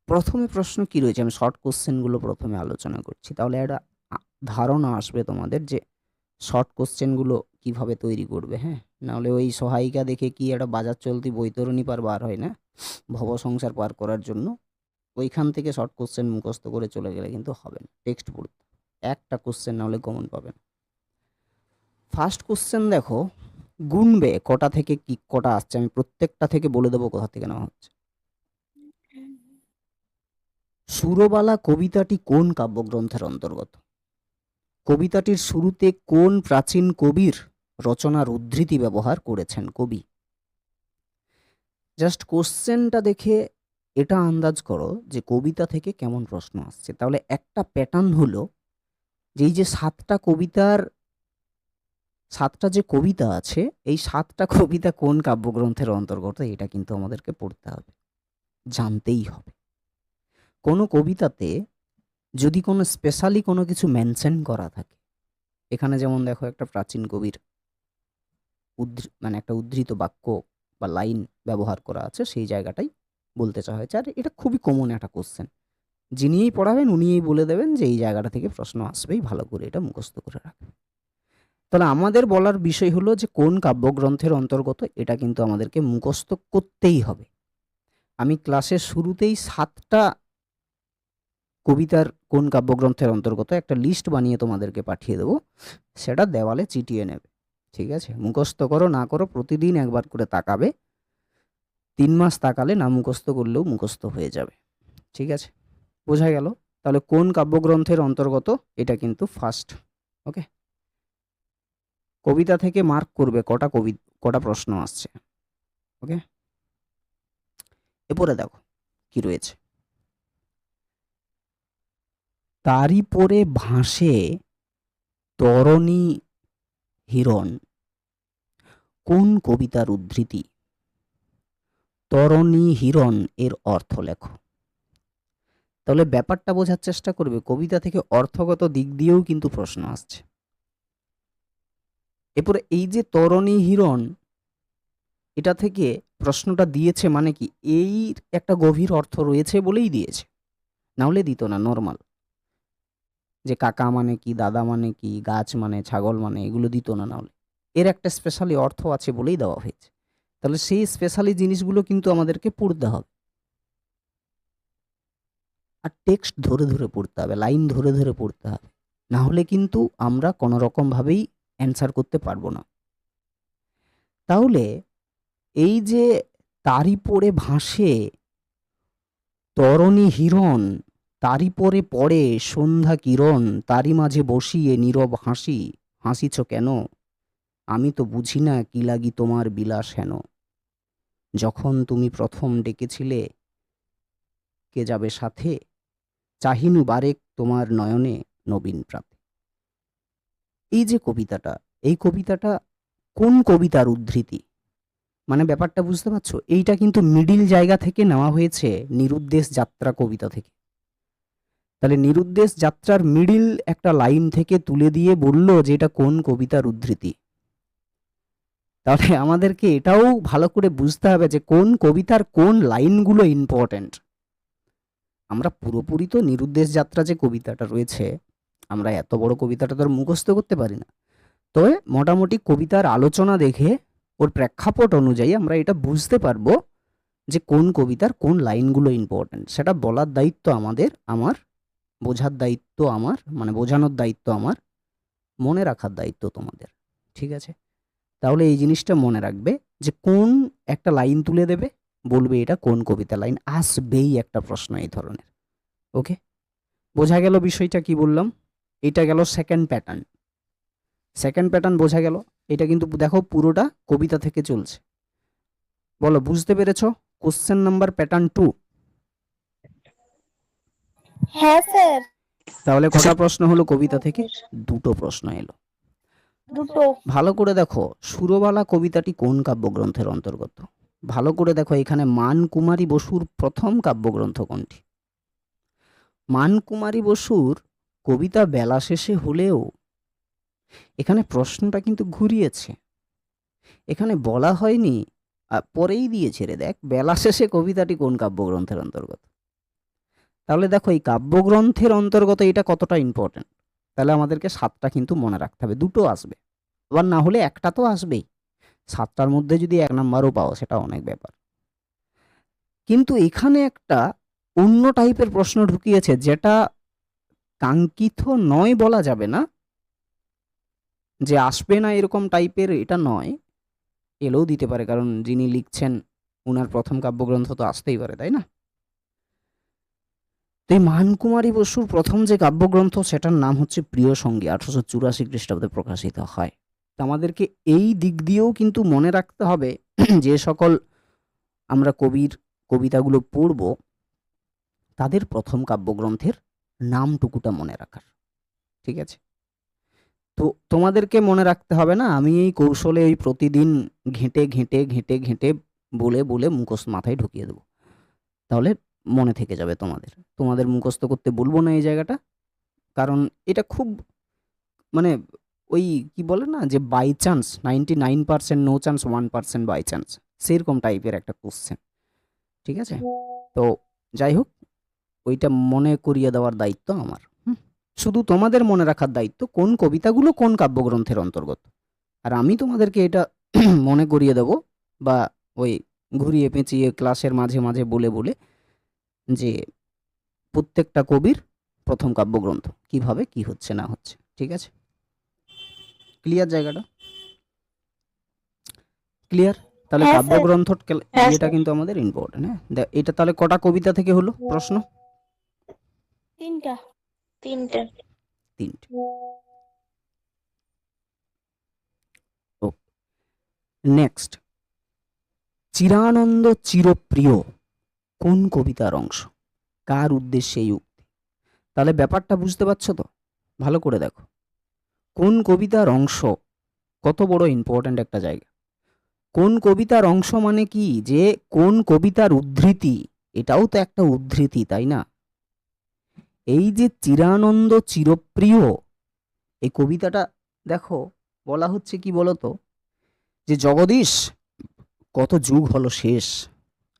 প্রথমে প্রশ্ন কি রয়েছে, আমি শর্ট কোশ্চেনগুলো প্রথমে আলোচনা করছি, তাহলে একটা ধারণা আসবে তোমাদের যে শর্ট কোশ্চেনগুলো কিভাবে তৈরি করবে, হ্যাঁ? নাহলে ওই সহায়িকা দেখে কি একটা বাজার চলতি বৈতরণী পার বার হয় না ভব সংসার পার করার জন্য, ওইখান থেকে শর্ট কোশ্চেন মুখস্থ করে চলে গেলে কিন্তু হবে না। টেক্সট পড়তে একটা কোশ্চেন না হলে কমন পাবে না। ফার্স্ট কোশ্চেন দেখো, গুনবে কটা থেকে কি কটা আসছে, আমি প্রত্যেকটা থেকে বলে দেবো কোথা থেকে নেওয়া হচ্ছে। সুরবালা কবিতাটি কোন কাব্যগ্রন্থের অন্তর্গত? কবিতাটির শুরুতে কোন প্রাচীন কবির রচনার উদ্ধৃতি ব্যবহার করেছেন কবি? জাস্ট কোশ্চেনটা দেখে এটা আন্দাজ করো যে কবিতা থেকে কেমন প্রশ্ন আসছে। তাহলে একটা প্যাটার্ন হলো যে এই যে 7টা যে কবিতা আছে, এই 7টা কবিতা কোন কাব্যগ্রন্থের অন্তর্গত এটা কিন্তু আমাদেরকে পড়তে হবে, জানতেই হবে। কোনো কবিতাতে যদি কোনো স্পেশালি কোনো কিছু মেনশন করা থাকে, এখানে যেমন দেখো একটা প্রাচীন কবির মানে একটা উদ্ধৃত বাক্য বা লাইন ব্যবহার করা আছে, সেই জায়গাটাই বলতে চাওয়া হয়েছে। আর এটা খুবই কমন একটা কোশ্চেন, যিনিই পড়াবেন উনিই বলে দেবেন যে এই জায়গাটা থেকে প্রশ্ন আসবেই, ভালো করে এটা মুখস্থ করে রাখবে। তাহলে আমাদের বলার বিষয় হলো যে কোন কাব্যগ্রন্থের অন্তর্গত, এটা কিন্তু আমাদেরকে মুখস্থ করতেই হবে। আমি ক্লাসের শুরুতেই 7টা কবিতার কোন কাব্যগ্রন্থের অন্তর্গত একটা লিস্ট বানিয়ে তোমাদেরকে পাঠিয়ে দেবো, সেটা দেওয়ালে চিটিয়ে নেবে, ঠিক আছে? মুখস্থ করো না করো প্রতিদিন একবার করে তাকাবে, 3 মাস তাকালে না মুখস্থ করলেও মুখস্থ হয়ে যাবে, ঠিক আছে? বোঝা গেল? তাহলে কোন কাব্যগ্রন্থের অন্তর্গত এটা কিন্তু ফার্স্ট, ওকে? কবিতা থেকে মার্ক করবে কটা প্রশ্ন আসছে, ওকে? এরপরে দেখো কি রয়েছে। তারই পরে ভাসে তরণী হিরণ কোন কবিতার উদ্ধৃতি? তরণী হিরণ এর অর্থ লেখো। তাহলে ব্যাপারটা বোঝার চেষ্টা করবে, কবিতা থেকে অর্থগত দিক দিয়েও কিন্তু প্রশ্ন আসছে। এরপরে এই যে তরণী হিরণ, এটা থেকে প্রশ্নটা দিয়েছে মানে কি এই একটা গভীর অর্থ রয়েছে বলেই দিয়েছে, না হলে দিত না নর্মাল, যে কাকা মানে কি, দাদা মানে কি, গাছ মানে, ছাগল মানে, এগুলো দিত না, না হলে এর একটা স্পেশালি অর্থ আছে বলেই দেওয়া হয়েছে। তাহলে সেই স্পেশালি জিনিসগুলো কিন্তু আমাদেরকে পড়তে হবে, আর টেক্সট ধরে ধরে পড়তে হবে, লাইন ধরে ধরে পড়তে হবে, না হলে কিন্তু আমরা কোনো রকম ভাবেই অ্যান্সার করতে পারবো না। তাহলে এই যে তারি পড়ে ভাসে তরণী হিরণ, তারি পরে পড়ে সন্ধ্যা কিরণ, তারি মাঝে বসিয়ে নীরব হাসি, হাসিছ কেন, আমি তো বুঝি না কি লাগি তোমার বিলাস হেন, যখন তুমি প্রথম ডেকেছিলে কে যাবে সাথে, চাহিনু বারেক তোমার নয়নে নবীন প্রাতে। এই যে কবিতাটা, এই কবিতাটা কোন কবিতার উদ্ধৃতি, মানে ব্যাপারটা বুঝতে পারছো? এইটা কিন্তু মিডিল জায়গা থেকে নেওয়া হয়েছে, নিরুদ্দেশ যাত্রা কবিতা থেকে। তাহলে নিরুদ্দেশ যাত্রার মিডিল একটা লাইন থেকে তুলে দিয়ে বলল যে এটা কোন কবিতার উদ্ধৃতি। তাহলে আমাদেরকে এটাও ভালো করে বুঝতে হবে যে কোন কবিতার কোন লাইনগুলো ইম্পর্টেন্ট। আমরা পুরোপুরি তো নিরুদ্দেশ যাত্রা যে কবিতাটা রয়েছে, আমরা এত বড় কবিতাটা তো আর মুখস্থ করতে পারি না, তবে মোটামুটি কবিতার আলোচনা দেখে ওর প্রেক্ষাপট অনুযায়ী আমরা এটা বুঝতে পারবো যে কোন কবিতার কোন লাইনগুলো ইম্পর্টেন্ট। সেটা বলার দায়িত্ব আমাদের, আমার বোঝার দায়িত্ব আমার, মানে বোঝানোর দায়িত্ব আমার, মনে রাখার দায়িত্ব তোমাদের। ঠিক আছে? তাহলে এই জিনিসটা মনে রাখবে যে কোন একটা লাইন তুলে দেবে, বলবে এটা কোন কবিতা লাইন, আসবেই একটা প্রশ্ন এই ধরনের। ওকে, বোঝা গেল বিষয়টা কি বললাম? এটা গেল সেকেন্ড প্যাটার্ন। সেকেন্ড প্যাটার্ন বোঝা গেল। এটা কিন্তু দেখো পুরোটা কবিতা থেকে চলছে। বলো বুঝতে পেরেছো? Question number pattern 2। হ্যাঁ স্যার, তাহলে কটা প্রশ্ন হলো কবিতা থেকে? দুটো প্রশ্ন এলো। দুটো। ভালো করে দেখো সুরবালা কবিতাটি কোন কাব্যগ্রন্থের অন্তর্গত। ভালো করে দেখো এখানে মানকুমারী বসুর প্রথম কাব্যগ্রন্থ কোনটি। মানকুমারী বসুর কবিতা বেলা শেষে হলেও এখানে প্রশ্নটা কিন্তু ঘুরিয়েছে। এখানে বলা হয়নি, পরেই দিয়েছে রে দেখ, বেলা শেষে কবিতাটি কোন কাব্যগ্রন্থের অন্তর্গত। তাহলে দেখো এই কাব্যগ্রন্থের অন্তর্গত এটা কতটা ইম্পর্টেন্ট। তাহলে আমাদেরকে 7টা কিন্তু মনে রাখতে হবে, দুটো আসবে, আবার না হলে একটা তো আসবেই। 7টার মধ্যে যদি 1 নাম্বারও পাও সেটা অনেক ব্যাপার। কিন্তু এখানে একটা অন্য টাইপের প্রশ্ন ঢুকিয়েছে, যেটা কাঙ্ক্ষিত নয় বলা যাবে না, যে আসবে না এরকম টাইপের এটা নয়, এলেও দিতে পারে, কারণ যিনি লিখছেন উনার প্রথম কাব্যগ্রন্থ তো আসতেই পারে, তাই না? তো এই মানকুমারী বসুর প্রথম যে কাব্যগ্রন্থ সেটার নাম হচ্ছে প্রিয় সঙ্গী, 1884 খ্রিস্টাব্দে প্রকাশিত হয়। তো আমাদেরকে এই দিক দিয়েও কিন্তু মনে রাখতে হবে যে সকল আমরা কবির কবিতাগুলো পড়ব তাদের প্রথম কাব্যগ্রন্থের নামটুকুটা মনে রাখার। ঠিক আছে? তো তোমাদেরকে মনে রাখতে হবে না, আমি এই কৌশলে ওই প্রতিদিন ঘেঁটে ঘেঁটে ঘেঁটে ঘেঁটে বলে বলে মুখস্থ মাথায় ঢুকিয়ে দেবো, তাহলে মনে থেকে যাবে তোমাদের। তোমাদের মুখস্থ করতে বলবো না এই জায়গাটা, কারণ এটা খুব মানে ওই কি বলে না যে by chance 99% no chance 1% by chance, সেরকম টাইপের একটা কোশ্চেন। ঠিক আছে? তো যাই হোক, ওইটা মনে করিয়ে দেওয়ার দায়িত্ব আমার। শুধু তোমাদের মনে রাখার দায়িত্ব কোন কবিতাগুলো কোন কাব্যগ্রন্থের অন্তর্গত, আর আমি তোমাদেরকে এটা মনে করিয়ে দেব, বা ওই ঘুরিয়ে পেঁচিয়ে ক্লাসের মাঝে মাঝে বলে বলে যে প্রত্যেকটা কবির প্রথম কাব্যগ্রন্থ কিভাবে কি হচ্ছে না হচ্ছে। ঠিক আছে? ক্লিয়ার জায়গাটা? ক্লিয়ার? তাহলে হ্যাঁ, স্যার। কাব্যগ্রন্থ হ্যাঁ, এটা স্যার। কিন্তু আমাদের ইম্পর্টেন্ট। হ্যাঁ, এটা তাহলে কটা কবিতা থেকে হলো প্রশ্ন? 3টা। 3টে। 3টে। ও, নেক্সট, চিরানন্দ চিরপ্রিয় কোন কবিতার অংশ, কার উদ্দেশ্যে এই উক্তি? তাহলে ব্যাপারটা বুঝতে পারছো তো? ভালো করে দেখো কোন কবিতার অংশ, কত বড় ইম্পর্ট্যান্ট একটা জায়গা। কোন কবিতার অংশ মানে কি, যে কোন কবিতার উদ্ধৃতি, এটাও তো একটা উদ্ধৃতি, তাই না? এই যে চিরানন্দ চিরপ্রিয়, এই কবিতাটা দেখো বলা হচ্ছে কি বলতো, যে জগদীশ কত যুগ হলো শেষ,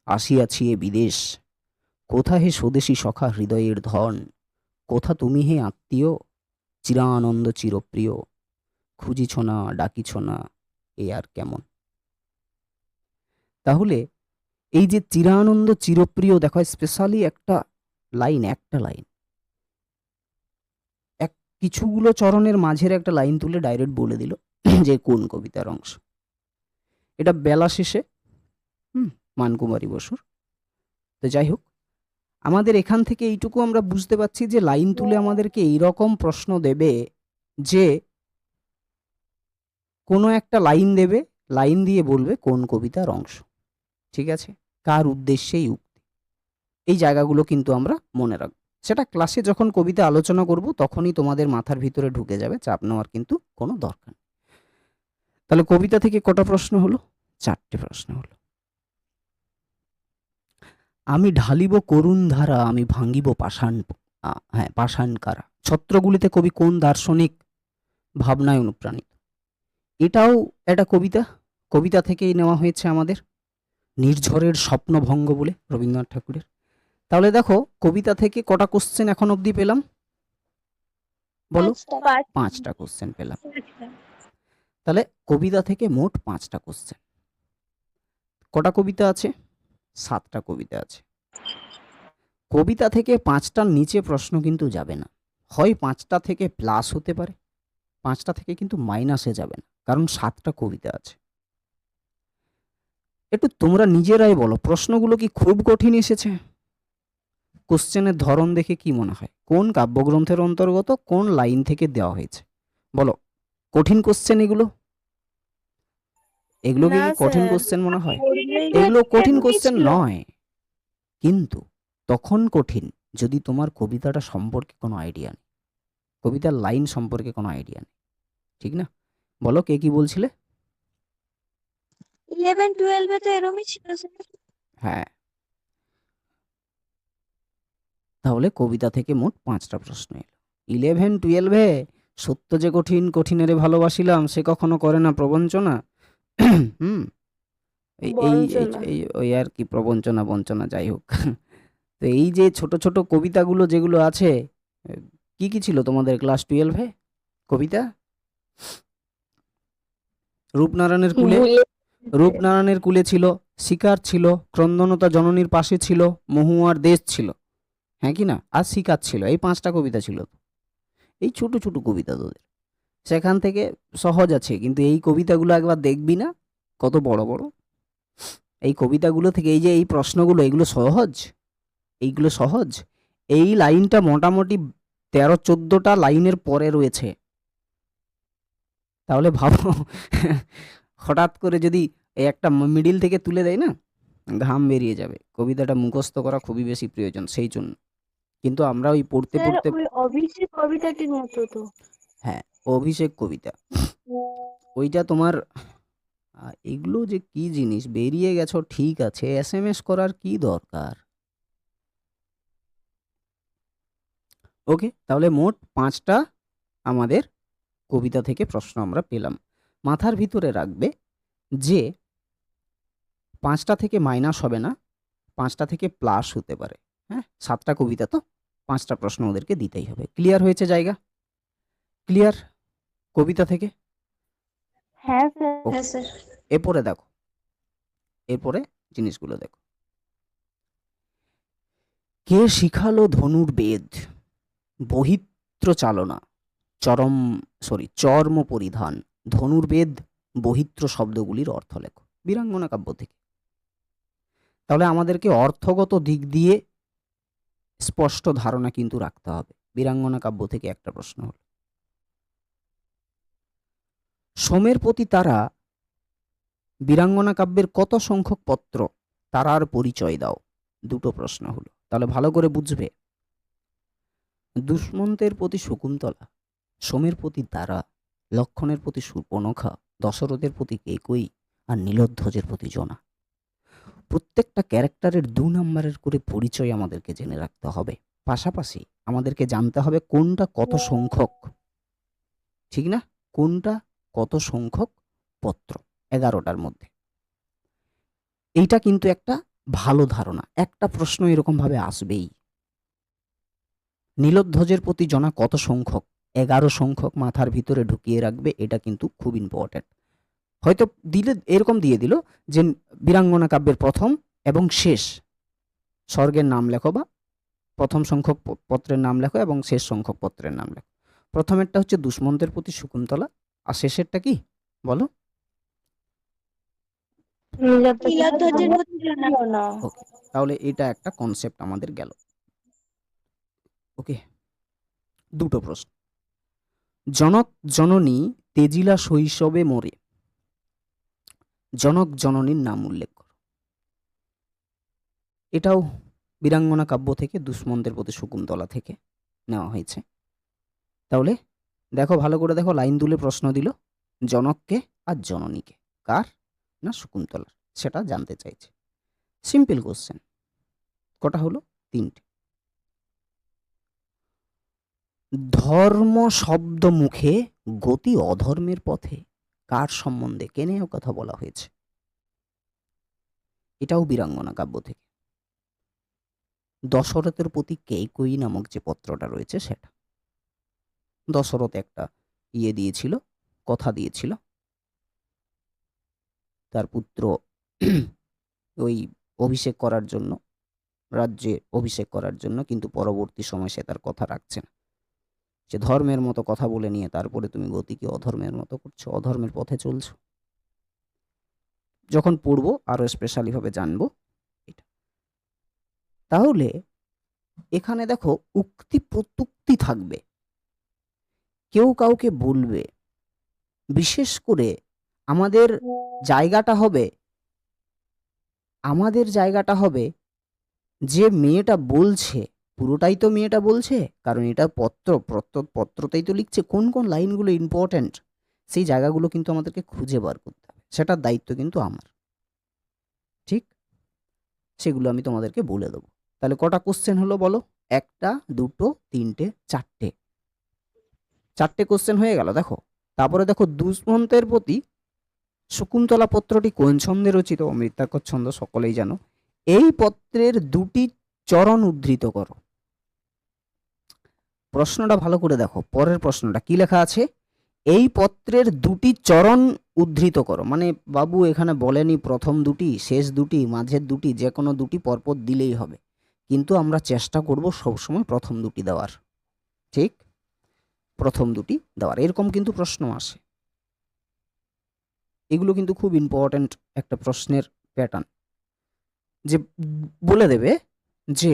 আসিয়াছি এ বিদেশ, কোথা হে স্বদেশী সখা হৃদয়ের ধন, কোথা তুমি হে আত্মীয়, চিরানন্দ চিরপ্রিয়, খুঁজিছ না ডাকিছ না, এ আর কেমন। তাহলে এই যে চিরানন্দ চিরপ্রিয়, দেখো স্পেশালি একটা লাইন, এক কিছুগুলো চরণের মাঝের একটা লাইন তুলে ডাইরেক্ট বলে দিল যে কোন কবিতার অংশ। এটা বেলা শেষে মানকুমারী বসুর। তো যাই হোক, আমাদের এখান থেকে এইটুকু আমরা বুঝতে পারছি যে লাইন তুলে আমাদেরকে এইরকম প্রশ্ন দেবে যে কোনো একটা লাইন দেবে, লাইন দিয়ে বলবে কোন কবিতার অংশ, ঠিক আছে, কার উদ্দেশ্যে এই উক্তি। এই জায়গাগুলো কিন্তু আমরা মনে রাখবো, সেটা ক্লাসে যখন কবিতা আলোচনা করব তখনই তোমাদের মাথার ভিতরে ঢুকে যাবে, চাপ নেওয়ার কিন্তু কোনো দরকার নেই। তাহলে কবিতা থেকে কটা প্রশ্ন হলো? 4টে প্রশ্ন হলো। আমি ঢালিব করুণ ধারা, আমি ভাঙ্গিব পাষাণ কারা। ছত্রগুলিতে কবি কোন দার্শনিক ভাবনায় অনুপ্রাণিত? এটাও একটা কবিতা, কবিতা থেকেই নেওয়া হয়েছে আমাদের, নির্ঝরের স্বপ্নভঙ্গ বলে রবীন্দ্রনাথ ঠাকুরের। তাহলে দেখো কবিতা থেকে কটা কোশ্চেন এখন অবধি পেলাম? বলো। 5টা কোশ্চেন পেলাম। তাহলে কবিতা থেকে মোট 5টা কোশ্চেন। কটা কবিতা আছে? 7টা কবিতা আছে। কবিতা থেকে 5টার নিচে প্রশ্ন কিন্তু যাবে না, হয় 5টা থেকে প্লাস হতে পারে, 5টা থেকে কিন্তু মাইনাসে যাবে না, কারণ 7টা কবিতা আছে। একটু তোমরা নিজেরাই বলো, প্রশ্নগুলো কি খুব কঠিন এসেছে? কোশ্চেনের ধরন দেখে কি মনে হয় কোন কাব্যগ্রন্থের অন্তর্গত কোন লাইন থেকে দেওয়া হয়েছে? বলো, কঠিন কোশ্চেন এগুলো? এগুলোকে কি কঠিন কোশ্চেন মনে হয়? এগুলো কঠিন কোশ্চেন নয়, কিন্তু তখন কঠিন যদি তোমার কবিতাটা সম্পর্কে কোনো আইডিয়া নেই, কবিতার লাইন সম্পর্কে কোনো আইডিয়া নেই, ঠিক না? বলো, কে কি বলছিলে? 11-12 তো এরমই ছিল স্যার। হ্যাঁ, তাহলে কবিতা থেকে মোট 5টা প্রশ্ন এলো। 11-12 সত্য যে কঠিন, কঠিনেরে ভালোবাসিলাম, সে কখনো করে না প্রবঞ্চনা। হুম, এই ওই আর কি, প্রবঞ্চনা বঞ্চনা, যাই হোক। তো এই যে ছোট ছোট কবিতাগুলো যেগুলো আছে, কি কি ছিল তোমাদের ক্লাস 12-এ কবিতা? রূপনারায়ণের কুলে ছিল, শিকার ছিল, ক্রন্দনতা জননীর পাশে ছিল, মহুয়ার দেশ ছিল, হ্যাঁ কি না, আর শিকার ছিল। এই 5টা কবিতা ছিল। এই ছোট ছোট কবিতা তোদের সেখান থেকে সহজ আছে, কিন্তু এই কবিতাগুলো একবার দেখবি না কত বড় বড়। এই কবিতাগুলো থেকে এই যে এই প্রশ্নগুলো, এগুলো সহজ, এইগুলো সহজ। এই লাইনটা মোটামুটি 13-14টা লাইনের পরে রয়েছে। তাহলে ভাবো হঠাৎ করে যদি এই একটা মিডিল থেকে তুলে দেয় না, ঘাম বেরিয়ে যাবে। কবিতাটা মুখস্থ করা খুবই বেশি প্রয়োজন সেই জন্য। কিন্তু আমরা ওই পড়তে পড়তে, অভিষেক কবিতাটির মতো তো। হ্যাঁ, অভিষেক কবিতা, ওইটা তোমার এগুলো যে কি জিনিস বেরিয়ে গেছো, ঠিক আছে, SMS করার কি দরকার? ওকে, তাহলে মোট 5টা আমাদের কবিতা থেকে প্রশ্ন আমরা পেলাম। মাথার ভিতরে রাখবে যে 5টা থেকে মাইনাস হবে না, 5টা থেকে প্লাস হতে পারে। হ্যাঁ, 7টা কবিতা তো 5টা প্রশ্ন ওদেরকে দিতেই হবে। ক্লিয়ার হয়েছে জায়গা? ক্লিয়ার কবিতা থেকে? হ্যাঁ ওকে, স্যার। এরপরে দেখো, এরপরে জিনিসগুলো দেখো। কে শিখালো ধনুর বেদ, বহিত্র চালনা, চর্ম পরিধান, ধনুর্বেদ, বহিত্র শব্দগুলির অর্থ লেখো। বীরাঙ্গনা কাব্য থেকে। তাহলে আমাদেরকে অর্থগত দিক দিয়ে স্পষ্ট ধারণা কিন্তু রাখতে হবে। বীরাঙ্গনা কাব্য থেকে একটা প্রশ্ন হলো। সোমের প্রতি তারা বীরাঙ্গনা কাব্যের কত সংখ্যক পত্র, তারার পরিচয় দাও। 2টো প্রশ্ন হলো। তাহলে ভালো করে বুঝবে, দুষ্মন্তের প্রতি শকুন্তলা, সোমের প্রতি তারা, লক্ষণের প্রতি সুর্পনখা, দশরথের প্রতি কেকই, আর নীলধ্বজের প্রতি জনা। প্রত্যেকটা ক্যারেক্টারের 2 নাম্বারের করে পরিচয় আমাদেরকে জেনে রাখতে হবে। পাশাপাশি আমাদেরকে জানতে হবে কোনটা কত সংখ্যক, ঠিক না, কোনটা কত সংখ্যক পত্র 11টার মধ্যে। এইটা কিন্তু একটা ভালো ধারণা। একটা প্রশ্ন এরকম ভাবে আসবেই। নীলোধ্বজের প্রতি জনা কত সংখ্যক? 11 সংখ্যক মাথার ভিতরে ঢুকিয়ে রাখবে, এটা কিন্তু খুব ইম্পর্টেন্ট। হয়তো দিলে এরকম দিয়ে দিল যে বীরাঙ্গনা কাব্যের প্রথম এবং শেষ স্বর্গের নাম লেখো, বা প্রথম সংখ্যক পত্রের নাম লেখো এবং শেষ সংখ্যক পত্রের নাম লেখো। প্রথমেরটা হচ্ছে দুষ্মন্তের প্রতি শকুন্তলা, আর শেষেরটা কি বলো? নীলধ্বজের প্রতি জনা। ওকে, তাহলে এটা একটা কনসেপ্ট আমাদের গেল। ওকে, দুটো প্রশ্ন। জনক জননী তেজিলা শৈশবে মরে, জনক জননীর নাম উল্লেখ করো। এটাও বীরাঙ্গনা কাব্য থেকে, দুষ্মন্তের প্রতি শকুন্তলা থেকে নেওয়া হয়েছে। তাহলে দেখো, ভালো করে দেখো, লাইন তুলে প্রশ্ন দিল জনককে আর জননীকে, কার না শকুন্তলার, সেটা জানতে চাইছে। Simple question. কটা হলো? 3টে। ধর্ম শব্দ মুখে, গতি অধর্মের পথে, কার সম্বন্ধে কেনে কথা বলা হয়েছে? এটাও বীরাঙ্গনা কাব্য থেকে। দশরথের প্রতি কেকই নামক যে পত্রটা রয়েছে সেটা। দশরথ একটা দিয়েছিল, কথা দিয়েছিল তার পুত্র ওই অভিষেক করার জন্য, রাজ্যে অভিষেক করার জন্য, কিন্তু পরবর্তী সময় সে তার কথা রাখছে না। সে ধর্মের মতো কথা বলে নিয়ে তারপরে তুমি গতিকে অধর্মের মতো করছো, অধর্মের পথে চলছো। যখন পড়বো আরো স্পেশালি ভাবে জানবো এটা। তাহলে এখানে দেখো, উক্তি প্রত্যুক্তি থাকবে, কেউ কাউকে বলবে। বিশেষ করে আমাদের জায়গাটা হবে যে মেয়েটা বলছে, পুরোটাই তো মেয়েটা বলছে, কারণ এটা পত্রতেই তো লিখছে। কোন কোন লাইনগুলো ইম্পর্ট্যান্ট সেই জায়গাগুলো কিন্তু আমাদেরকে খুঁজে বার করতে হবে, সেটার দায়িত্ব কিন্তু আমার। ঠিক, সেগুলো আমি তোমাদেরকে বলে দেবো। তাহলে কটা কোশ্চেন হলো বলো? 1টা 2টো 3টে 4টে কোশ্চেন হয়ে গেল। দেখো, তারপরে দেখো, দুষ্মন্তের প্রতি শকুন্তলা পত্রটি কোন ছন্দে রচিত? অমৃতাক্ষর ছন্দ, সকলেই জানো। এই পত্রের 2টি চরণ উদ্ধৃত করো। প্রশ্নটা ভালো করে দেখো, পরের প্রশ্নটা কি লেখা আছে? এই পত্রের 2টি চরণ উদ্ধৃত করো। মানে বাবু এখানে বলেনি প্রথম 2টি, শেষ 2টি, মাঝের 2টি, যে কোনো 2টি পরপর দিলেই হবে, কিন্তু আমরা চেষ্টা করব সবসময় প্রথম 2টি দেওয়ার। ঠিক, প্রথম 2টি দেওয়ার, এরকম কিন্তু প্রশ্ন আসে। এগুলো কিন্তু খুব ইম্পর্ট্যান্ট একটা প্রশ্নের প্যাটার্ন, যে বলে দেবে যে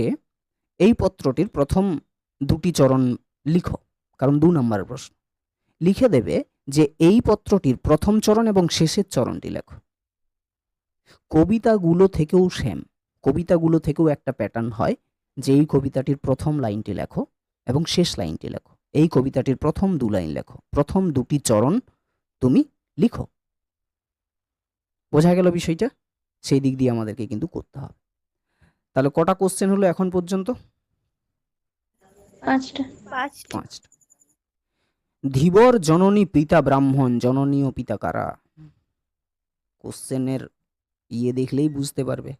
এই পত্রটির প্রথম 2টি চরণ লিখো, কারণ 2 নম্বরের প্রশ্ন। লিখে দেবে যে এই পত্রটির প্রথম চরণ এবং শেষের চরণটি লেখো। কবিতাগুলো থেকেও সেম, কবিতাগুলো থেকেও একটা প্যাটার্ন হয় যে এই কবিতাটির প্রথম লাইনটি লেখো এবং শেষ লাইনটি লেখো। এই কবিতাটির প্রথম 2 লাইন লেখো, প্রথম 2টি চরণ তুমি লিখো। বোঝা গেল বিষয়টা? সেই দিক দিয়ে আমাদেরকে কিন্তু করতে হবে। তাহলে কটা কোশ্চেন হলো এখন পর্যন্ত? 5টা। 5টা। ধীবর জননী পিতা ব্রাহ্মণ, জননী ও পিতা কারা? কোশ্চেনের দেখলেই বুঝতে পারবে,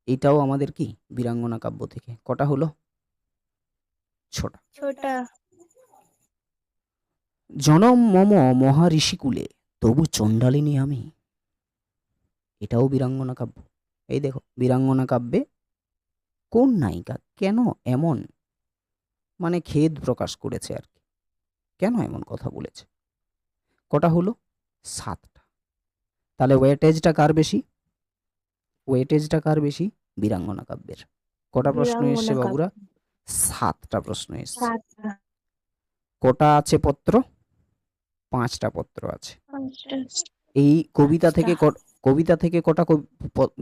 এটাও আমাদের কি বীরাঙ্গনা কাব্য থেকে। কটা হলো? 6টা। জনম মম মহাঋষিকুলে, তবু চণ্ডালিনী আমি, এটাও বীরাঙ্গনা কাব্য। এই দেখো, বীরাঙ্গনা কাব্যে কোন নায়িকা কেন এমন মানে খেদ প্রকাশ করেছে আর কি, কেন এমন কথা বলেছে। কটা হলো? 7টা। তাহলে ওয়েটেজটা কার বেশি? ওয়েটেজটা কার বেশি? বীরাঙ্গনা কাব্যের। কটা প্রশ্ন এসছে বাবুরা? 7টা প্রশ্ন এসছে। কটা আছে পত্র? 5টা পত্র আছে। এই কবিতা থেকে কটা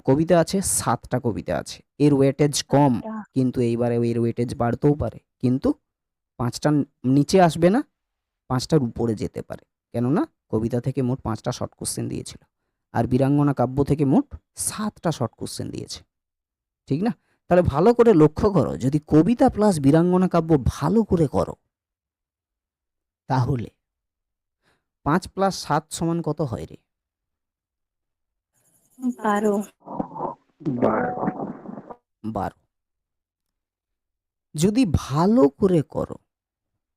কবিতা আছে? 7টা কবিতা আছে। এর ওয়েটেজ কম, কিন্তু এইবারে এর ওয়েটেজ বাড়তেও পারে, কিন্তু 5টার নিচে আসবে না, 5টার উপরে যেতে পারে। কেননা কবিতা থেকে মোট 5টা শর্ট কোশ্চেন দিয়েছিল, আর বীরাঙ্গনা কাব্য থেকে মোট 7টা শর্ট কোশ্চেন দিয়েছে। ঠিক না? তাহলে ভালো করে লক্ষ্য করো, যদি কবিতা প্লাস বীরাঙ্গনা কাব্য ভালো করে করো, তাহলে 5 + 7 = কত হয় রে? 12। 12। 12। যদি ভালো করে করো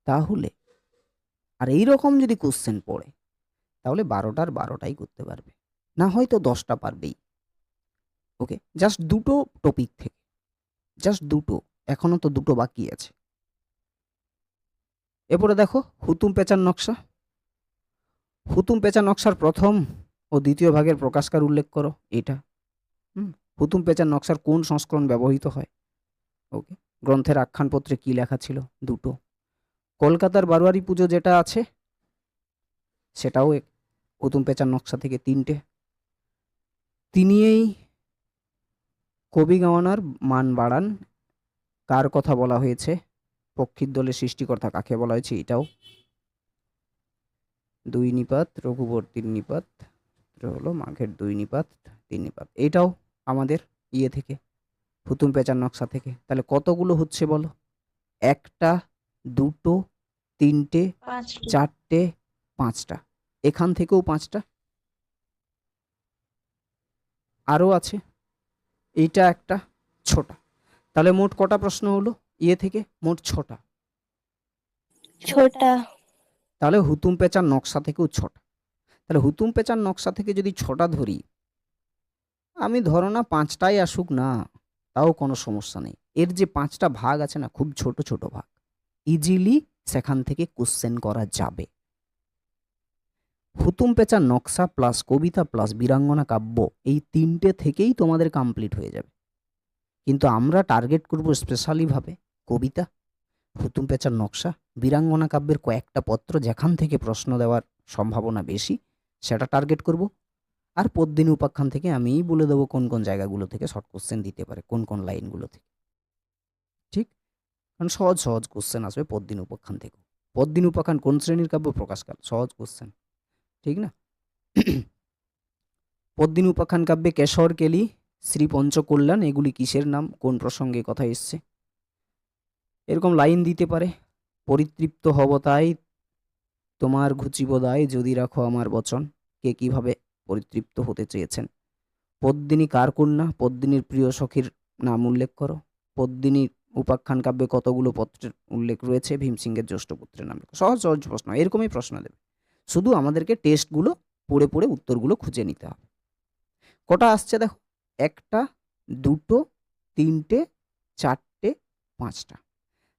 তাহলে, আর এইরকম যদি কোশ্চেন পড়ে, তাহলে 12টার 12টাই করতে পারবে, না হয়তো 10টা পারবেই। ওকে, জাস্ট দুটো টপিক থেকে, জাস্ট দুটো, এখনো তো দুটো বাকি আছে। এরপরে দেখো হুতুম পেঁচার নকশা। হুতুম পেঁচা নকশার প্রথম ও দ্বিতীয় ভাগের প্রকাশকার উল্লেখ করো। এটা হুতুম পেঁচার নকশার কোন সংস্করণ ব্যবহৃত হয়? ওকে, গ্রন্থের আখ্যানপত্রে কি লেখা ছিল? দুটো। কলকাতার বারোয়ারি পুজো যেটা আছে সেটাও হুতুম পেঁচার নকশা থেকে 3টে। তিনি এই কবি গাওয়ানার মান বাড়ান, কার কথা বলা হয়েছে? পক্ষীর দলের সৃষ্টিকর্তা কাকে বলা হয়েছে? এটাও। 2 নিপাত রঘুবর্তীর নিপাত, এটা হলো মাঘের 2 নিপাত 3 নিপাত, এটাও আমাদের ইয়ে থেকে, হুতুম পেঁচার নকশা থেকে। তাহলে কতগুলো হচ্ছে বলো? 1টা, 2টো, 3টে, 4টে, 5টা। এখান থেকেও 5টা, আরও আছে, এইটা একটা, 6টা। তাহলে মোট কটা প্রশ্ন হলো ইয়ে থেকে? মোট 6টা। ছোটা। তাহলে হুতুম পেঁচার নকশা থেকেও 6টা। তাহলে হুতুম পেঁচার নকশা থেকে যদি 6টা ধরি, আমি ধরো না 5টাই আসুক না, তাও কোনো সমস্যা নেই। এর যে 5টা ভাগ আছে না, খুব ছোট ছোট ভাগ, ইজিলি সেখান থেকে কোশ্চেন করা যাবে। হুতুম পেঁচার নকশা প্লাস কবিতা প্লাস বীরাঙ্গনা কাব্য, এই 3টে থেকেই তোমাদের কমপ্লিট হয়ে যাবে। কিন্তু আমরা টার্গেট করব স্পেশালি ভাবে কবিতা, হুতুম পেঁচার নকশা, বীরাঙ্গনা কাব্যের কয়েকটা পত্র যেখান থেকে প্রশ্ন দেওয়ার সম্ভাবনা বেশি সেটা টার্গেট করব। আর পদ্মিনী উপাখ্যান থেকে আমিই বলে দেবো কোন কোন জায়গাগুলো থেকে শর্ট কোশ্চেন দিতে পারে, কোন কোন লাইনগুলো থেকে। ঠিক, কারণ সহজ সহজ কোশ্চেন আসবে পদ্মিনী উপাখ্যান থেকে। পদ্মিনী উপাখ্যান কোন শ্রেণীর কাব্য? প্রকাশকাল, সহজ কোশ্চেন, ঠিক না? পদ্মিনী উপাখ্যান কাব্যে কেশর কেলি, শ্রী পঞ্চকল্যাণ, এগুলি কিসের নাম? কোন প্রসঙ্গে কথা এসছে? এরকম লাইন দিতে পারে। পরিতৃপ্ত হব তাই তোমার ঘুচিব দায়, যদি রাখো আমার বচন, কে কিভাবে পরিতৃপ্ত হতে চেয়েছেন? পদ্মিনী কার কন্যা? পদ্মিনীর প্রিয় সখীর নাম উল্লেখ করো। পদ্মিনীর উপাখ্যান কাব্যে কতগুলো পত্রের উল্লেখ রয়েছে? ভীমসিংহের জ্যেষ্ঠ পুত্রের নাম লেখো। সহজ সহজ প্রশ্ন, এরকমই প্রশ্ন দেবে, শুধু আমাদেরকে টেস্টগুলো পড়ে পড়ে উত্তরগুলো খুঁজে নিতে হবে। কটা আসছে দেখো? 1টা, 2টো, 3টে, 4টে, 5টা।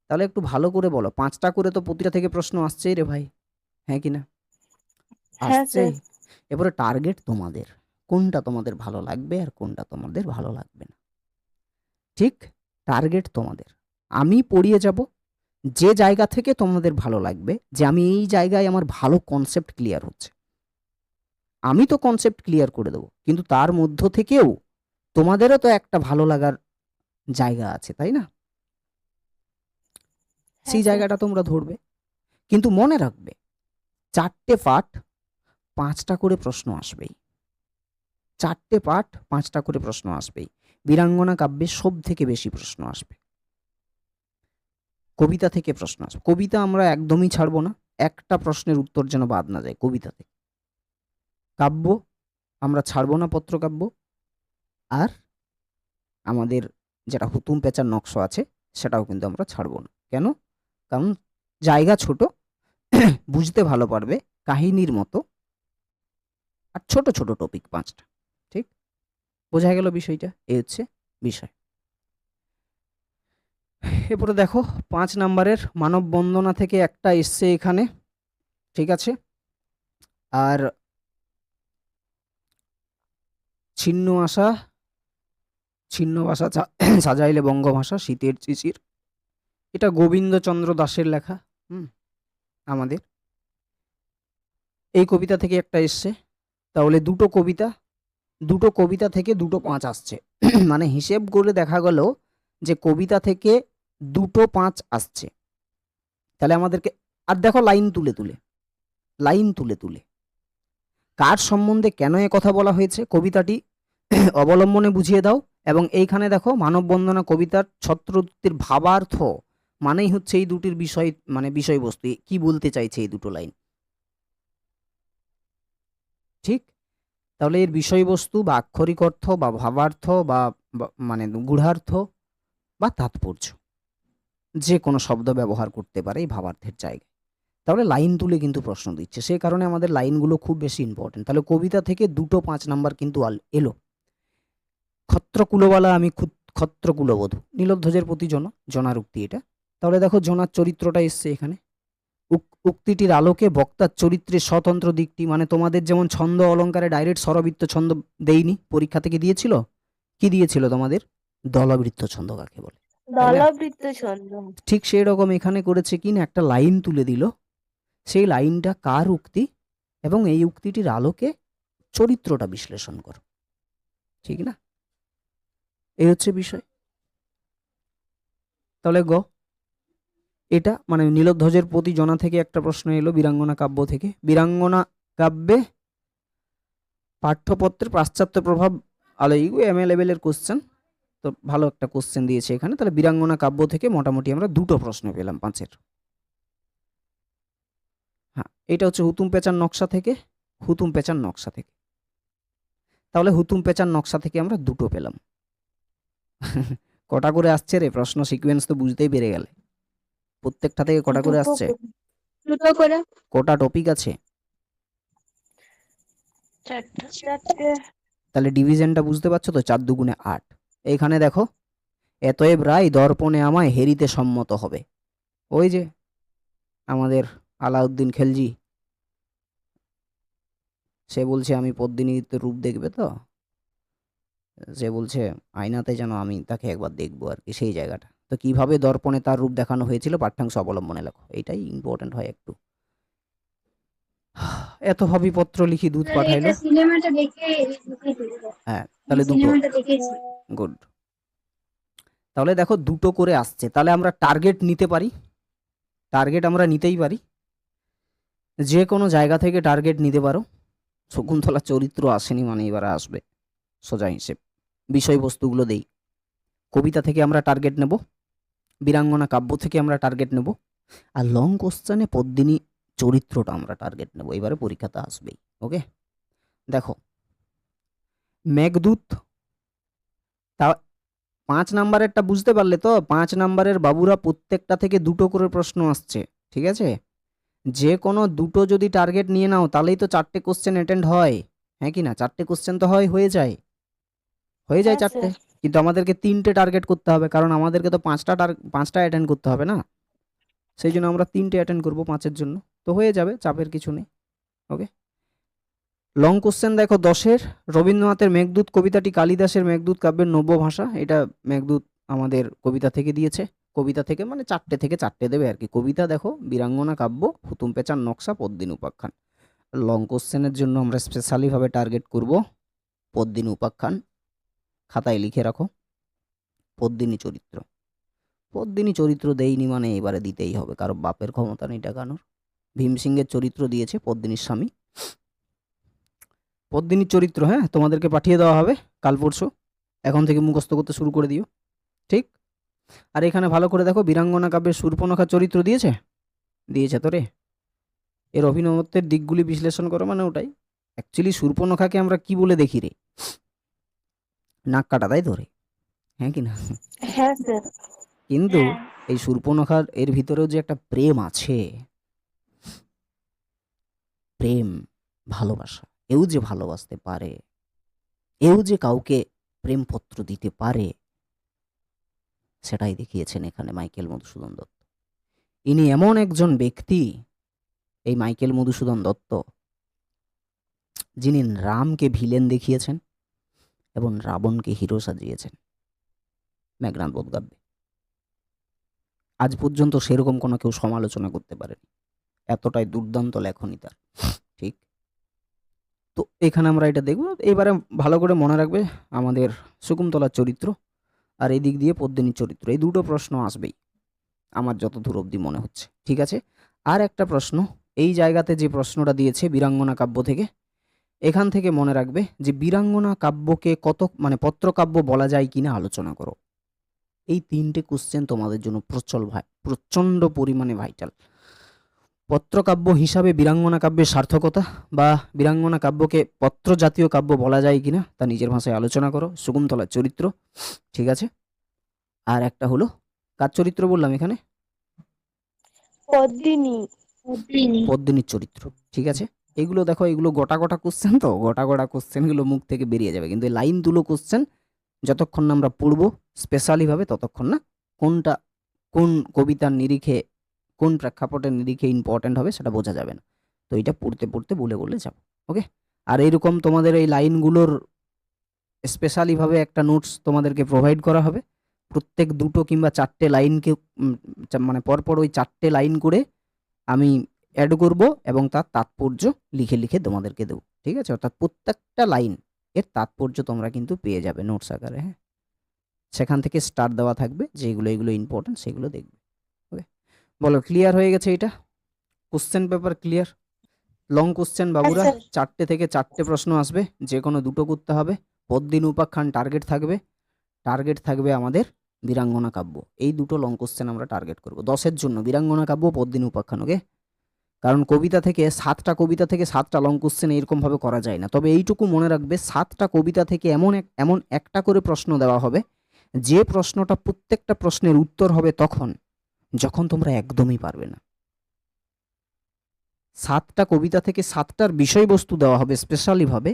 তাহলে একটু ভালো করে বলো, 5টা করে তো প্রতিটা থেকে প্রশ্ন আসছেই রে ভাই, হ্যাঁ কি না? হ্যাঁ আসছে। স্যার। এবারে টার্গেট তোমাদের, কোনটা তোমাদের ভালো লাগবে আর কোনটা তোমাদের ভালো লাগবে না। ঠিক, টার্গেট তোমাদের। আমি পড়িয়ে যাব যে জায়গা থেকে তোমাদের ভালো লাগবে, যে আমি এই জায়গায় আমার ভালো কনসেপ্ট ক্লিয়ার হচ্ছে, আমি তো কনসেপ্ট ক্লিয়ার করে দেবো, কিন্তু তার মধ্য থেকেও তোমাদেরও তো একটা ভালো লাগার জায়গা আছে, তাই না? সেই স্যার। জায়গাটা তোমরা ধরবে। কিন্তু মনে রাখবে, 4টে পাঠ, 5টা করে প্রশ্ন আসবেই। 4টে পাঠ, 5টা করে প্রশ্ন আসবেই। বীরাঙ্গনা কাব্যে সব থেকে বেশি প্রশ্ন আসবে, কবিতা থেকে প্রশ্ন আসবে। কবিতা আমরা একদমই ছাড়বো না, একটা প্রশ্নের উত্তর যেন বাদ না যায় কবিতা থেকে। কাব্য আমরা ছাড়বো না, পত্রকাব্য। আর আমাদের যেটা হুতুম পেঁচার নকশা আছে সেটাও কিন্তু আমরা ছাড়বো না। কেন? কারণ জায়গা ছোট, বুঝতে ভালো পারবে, কাহিনীর মতো, আর ছোট ছোট টপিক 5টা। ঠিক, বোঝা গেল বিষয়টা? এই হচ্ছে বিষয়। এরপরে দেখো 5 নাম্বারের মানব বন্দনা থেকে একটা এসছে এখানে, ঠিক আছে? আর ছিন্ন আশা, ছিন্ন ভাষা সাজাইলে বঙ্গভাষা, শীতের চিচির, এটা গোবিন্দচন্দ্র দাশের লেখা। আমাদের এই কবিতা থেকে একটা এসছে। তাহলে দুটো কবিতা থেকে 2টো 5 আসছে। মানে হিসেব করে দেখা গেল যে কবিতা থেকে 2টো 5 আসছে। তাহলে আমাদেরকে, আর দেখো লাইন তুলে তুলে কার সম্বন্ধে কেন এ কথা বলা হয়েছে কবিতাটি অবলম্বনে বুঝিয়ে দাও। এবং এইখানে দেখো মানববন্দনা কবিতার ছত্রদ্বীর ভাবার্থ মানেই হচ্ছে এই দুটির বিষয়, মানে বিষয়বস্তু কি বলতে চাইছে এই দুটো লাইন। ঠিক, তাহলে এর বিষয়বস্তু বা আক্ষরিক অর্থ বা ভাবার্থ বা মানে গূঢ়ার্থ বা তাৎপর্য যে কোনো শব্দ ব্যবহার করতে পারে এই ভাবার্থের জায়গায়। তাহলে লাইন তুলে কিন্তু প্রশ্ন দিচ্ছে, সেই কারণে আমাদের লাইনগুলো খুব বেশি ইম্পর্টেন্ট। তাহলে কবিতা থেকে দুটো 5 নাম্বার কিন্তু এলো। ক্ষত্রকুলবালা আমি ক্ষত্রকুলবধূ, নীলধ্বজের প্রতি জনার উক্তি এটা। তাহলে দেখো জনার চরিত্রটা এসছে এখানে। উক্তিটির আলোকে বক্তার চরিত্রের স্বতন্ত্র দিকটি, মানে তোমাদের যেমন ছন্দ অলঙ্কারে ডাইরেক্ট স্বরবৃত্ত ছন্দ দেইনি, পরীক্ষা থেকে দিয়েছিল, কি দিয়েছিল তোমাদের? দলবৃত্ত ছন্দ কাকে বলে, তাই না? দলবৃত্ত ছন্দ। ঠিক সেই রকম এখানে করেছে কি না, একটা লাইন তুলে দিল, সেই লাইনটা কার উক্তি এবং এই উক্তিটির আলোকে চরিত্রটা বিশ্লেষণ করো, ঠিক না? এই হচ্ছে বিষয়। তাহলে এটা মানে নীলধ্বজের প্রতি জনা থেকে একটা প্রশ্ন এলো, বীরাঙ্গনা কাব্য থেকে। বীরাঙ্গনা কাব্যে পাঠ্যপত্রের পাশ্চাত্য প্রভাব আলো, এইগুলো এমএ লেভেলের কোশ্চেন, তো ভালো একটা কোশ্চেন দিয়েছে এখানে। তাহলে বীরাঙ্গনা কাব্য থেকে মোটামুটি আমরা দুটো প্রশ্ন পেলাম 5-এর। হ্যাঁ, এটা হচ্ছে হুতুম পেঁচার নকশা থেকে, হুতুম পেঁচার নকশা থেকে। তাহলে হুতুম পেঁচার নকশা থেকে আমরা দুটো পেলাম। কটা করে আসছে রে প্রশ্ন সিকোয়েন্স তো বুঝতেই পেরে গেলে, প্রত্যেকটা থেকে কটা করে আসছে, দুটো করে। কটা টপিক আছে, চারটে। তাহলে ডিভিশনটা বুঝতে পারছো তো, 4 দুগুণে 8। এইখানে দেখো, এতএব রায় দর্পণে আমায় হেরিতে সম্মত হবে। ওই যে আমাদের আলাউদ্দিন খেলজি, সে বলছে আমি পদ্মিনীর রূপ দেখবে, তো সে বলছে আয়নাতে যেন আমি তাকে একবার দেখবো আর কি, সেই জায়গাটা। তো কিভাবে দর্পণে তার রূপ দেখানো হয়েছিল পাঠ্যাংশ অবলম্বনে লেখো, এইটাই ইম্পর্টেন্ট হয় একটু। এত ভাবি পত্র লিখি দুধ পাঠাইলো। সিনেমাটা দেখে হ্যাঁ, তাহলে দুটো, সিনেমাটা দেখেছি। গুড। তাহলে দেখো দুটো করে আসছে, তাহলে আমরা টার্গেট নিতে পারি, টার্গেট আমরা নিতেই পারি, যে কোনো জায়গা থেকে টার্গেট নিতে পারো। শকুন্তলা চরিত্র আসেনি মানে এবারে আসবে, সোজা হিসেব। বিষয়বস্তুগুলো দেই, কবিতা থেকে আমরা টার্গেট নেব, বীরাঙ্গনা কাব্য থেকে আমরা টার্গেট নেব, আর লং কোশ্চেনে পদ্মিনী চরিত্রটা আমরা টার্গেট নেব, এবারে পরীক্ষাতে আসবেই। ওকে, দেখো মেঘদূত, তা 5 নাম্বারেরটা বুঝতে পারলে তো? 5 নাম্বারের বাবুরা প্রত্যেকটা থেকে দুটো করে প্রশ্ন আসছে, ঠিক আছে? যে কোনো দুটো যদি টার্গেট নিয়ে নাও তাহলেই তো 4টে কোশ্চেন অ্যাটেন্ড হয়, হ্যাঁ কি না? 4টে কোশ্চেন তো হয়ে যায় হ্যাঁ 4টে, স্যার। কিন্তু আমাদেরকে 3টে টার্গেট করতে হবে, কারণ আমাদেরকে তো 5টা অ্যাটেন্ড করতে হবে না, সেই জন্য আমরা 3টে অ্যাটেন্ড করবো 5-এর জন্য, তো হয়ে যাবে, চাপের কিছু নেই। ওকে, লং কোশ্চেন দেখো 10-এর, রবীন্দ্রনাথের মেঘদূত কবিতাটি কালিদাসের মেঘদূত কাব্যের নব্য ভাষা। এটা মেঘদূত আমাদের কবিতা থেকে দিয়েছে, কবিতা থেকে মানে 4টে থেকে 4টে দেবে আর কি। কবিতা দেখো বীরাঙ্গনা কাব্য, হুতুম পেঁচার নকশা, পদ্মিনী উপাখ্যান। লং কোশ্চেনের জন্য আমরা স্পেশালিভাবে টার্গেট করব পদ্মিনী উপাখ্যান, খাতায় লিখে রাখো। পদ্মিনী চরিত্র, পদ্মিনী চরিত্র দেইনি মানে এবারে দিতেই হবে, কারো বাপের ক্ষমতা নেই টাকানোর। ভীমসিংহের চরিত্র দিয়েছে পদ্মিনীর স্বামী, পদ্মিনীর চরিত্র, হ্যাঁ তোমাদেরকে পাঠিয়ে দেওয়া হবে কাল পরশু, এখন থেকে মুখস্থ করতে শুরু করে দিও, ঠিক? আর এখানে ভালো করে দেখো, বীরাঙ্গনা কাব্যের শূর্পণখার চরিত্র দিয়েছে, দিয়েছে তো রে। এর অভিনবত্বের দিকগুলি বিশ্লেষণ করো, মানে ওটাই অ্যাকচুয়ালি। শূর্পণখাকে আমরা কি বলে দেখি রে? নাক কাটা, তাই তো রে, হ্যাঁ কি না? হ্যাঁ স্যার। কিন্তু এই শূর্পণখার এর ভিতরেও যে একটা প্রেম আছে, প্রেম, ভালোবাসা, এও যে ভালোবাসতে পারে, এও যে কাউকে প্রেমপত্র দিতে পারে, সেটাই দেখিয়েছেন এখানে মাইকেল মধুসূদন দত্ত। ইনি এমন একজন ব্যক্তি, এই মাইকেল মধুসূদন দত্ত, যিনি রামকে ভিলেন দেখিয়েছেন এবং রাবণকে হিরো সাজিয়েছেন মেঘনাদ বধ কাব্যে। আজ পর্যন্ত সেরকম কোনো কেউ সমালোচনা করতে পারেনি, এতটাই দুর্দান্ত লেখনী তার, ঠিক? তো এখানে আমরা এটা দেখব। এবারে ভালো করে মনে রাখবে আমাদের শকুন্তলার চরিত্র আর এই দিক দিয়ে পদ্মিনীর চরিত্র, এই দুটো প্রশ্ন আসবেই আমার যতদূর অবধি মনে হচ্ছে, ঠিক আছে? আর একটা প্রশ্ন এই জায়গাতে যে প্রশ্নটা দিয়েছে বীরাঙ্গনা কাব্য থেকে, এখান থেকে মনে রাখবে যে বীরাঙ্গনা কাব্যকে কত মানে পত্রকাব্য বলা যায় কিনা আলোচনা করো। এই 3টে কোশ্চেন তোমাদের জন্য প্রচন্ড পরিমাণে ভাইটাল। পত্রকাব্য হিসাবে বীরাঙ্গনা কাব্যের সার্থকতা বা বীরাঙ্গনা কাব্যকে পত্র জাতীয় কাব্য বলা যায় কিনা তা নিজের ভাষায় আলোচনা করো। শকুন্তলার চরিত্র, ঠিক আছে। আর একটা হলো কার চরিত্র বললাম এখানে? পদ্মিনী। পদ্মিনীর চরিত্র, ঠিক আছে। এগুলো দেখো, এগুলো গোটা গোটা কোশ্চেন, তো গোটা গোটা কোশ্চেনগুলো মুখ থেকে বেরিয়ে যাবে, কিন্তু এই লাইন তুলো কোশ্চেন যতক্ষণ না আমরা পড়বো স্পেশালি ভাবে ততক্ষণ না কোনটা কোন কবিতার নিরিখে কোন প্রেক্ষাপটের নিরিখে ইম্পর্টেন্ট হবে সেটা বোঝা যাবে না। তো এটা পড়তে পড়তে বলে বলে যাবো, ওকে। আর এইরকম তোমাদের এই লাইনগুলোর স্পেশালি ভাবে একটা নোটস তোমাদেরকে প্রোভাইড করা হবে। প্রত্যেক 2টো কিংবা 4টে লাইনকে মানে পরপর ওই 4টে লাইন করে আমি অ্যাড করব এবং তার তাৎপর্য লিখে লিখে তোমাদেরকে দেবো, ঠিক আছে। অর্থাৎ প্রত্যেকটা লাইন এর তাৎপর্য তোমরা কিন্তু পেয়ে যাবে নোটস আকারে, হ্যাঁ। সেখান থেকে স্টার দেওয়া থাকবে যে এগুলো এগুলো ইম্পর্টেন্ট, সেগুলো দেখবে, ওকে। বলো, ক্লিয়ার হয়ে গেছে এটা? Question paper clear? Long question বাবুরা, স্যার। 4টে থেকে 4টে প্রশ্ন আসবে, যে কোনো 2টো করতে হবে। পদ্মিনী উপাখ্যান টার্গেট থাকবে আমাদের বীরাঙ্গনা কাব্য। এই 2টো লং কোশ্চেন আমরা টার্গেট করব 10-এর জন্য, বীরাঙ্গনা কাব্য, পদ্মিনী উপাখ্যান, ওকে। কারণ কবিতা থেকে 7টা লং কোশ্চেন এরকম ভাবে করা যায় না। তবে এইটুকু মনে রাখবে, 7টা কবিতা থেকে এমন একটা করে প্রশ্ন দেওয়া হবে, যে প্রশ্নটা প্রত্যেকটা প্রশ্নের উত্তর হবে তখন যখন তোমরা একদমই পারবে না। 7টা কবিতা থেকে 7টার বিষয়বস্তু দেওয়া হবে স্পেশালি ভাবে,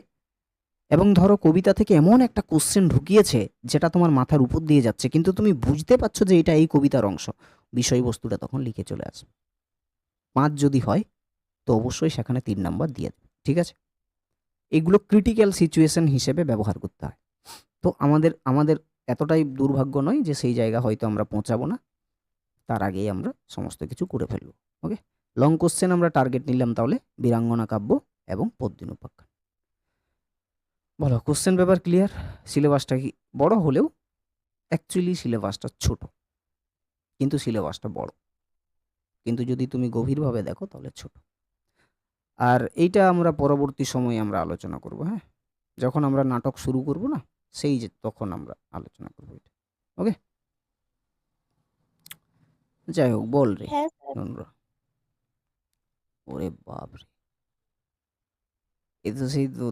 এবং ধরো কবিতা থেকে এমন একটা কোশ্চেন ঢুকিয়েছে যেটা তোমার মাথার উপর দিয়ে যাচ্ছে, কিন্তু তুমি বুঝতে পারছো যে এটা এই কবিতার অংশ, বিষয়বস্তুটা তখন লিখে চলে আসবে। 5 যদি হয় তো অবশ্যই সেখানে 3 নাম্বার দিয়ে দেবে, ঠিক আছে। এগুলো ক্রিটিক্যাল সিচুয়েশন হিসেবে ব্যবহার করতে হয়। তো আমাদের এতটাই দুর্ভাগ্য নয় যে সেই জায়গা হয়তো আমরা পৌঁছাবো না, তার আগেই আমরা সমস্ত কিছু করে ফেলবো, ওকে। লং কোশ্চেন আমরা টার্গেট নিলাম তাহলে বীরাঙ্গনা কাব্য এবং পদ্মিনী উপাখ্যান। বলো, কোশ্চেন পেপার ক্লিয়ার? সিলেবাসটা কি বড় হলেও অ্যাকচুয়ালি সিলেবাসটা ছোট, কিন্তু সিলেবাসটা বড়, কিন্তু যদি তুমি গভীরভাবে দেখো তাহলে ছোট। আর এইটা আমরা পরবর্তী সময়ে আমরা আলোচনা করব, হ্যাঁ। যখন আমরা নাটক শুরু করব না, সেই যে তখন আমরা আলোচনা করব এটা, ওকে। যাই হোক, বল রে হ্যাঁ স্যার। নন্দ্র। ওরে বাপ রে, এ তো সেই তো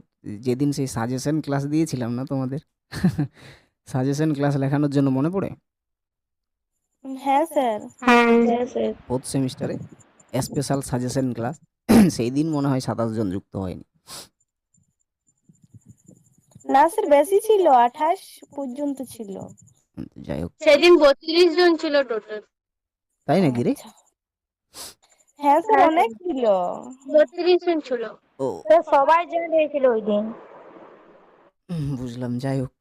যেদিন সেই সাজেশন ক্লাস দিয়েছিলাম না তোমাদের, সাজেশন ক্লাস লেখানোর জন্য মনে পড়ে? হ্যাঁ স্যার। হ্যাঁ। 4th সেমিস্টারে স্পেশাল সাজেশন ক্লাস, সেই দিন মনে হয় 27 জন যুক্ত হয়নি। না স্যার, বেশি ছিল, 28 পর্যন্ত ছিল। যাই হোক, সেদিন 32 জন ছিল টোটাল। তাই নাকি রে? আচ্ছা। হ্যাঁ স্যার, অনেক ছিল। 32 জন ছিল। ও সবাই জয়েন হয়েছিল ওই দিন। বুঝলাম। যাই হোক,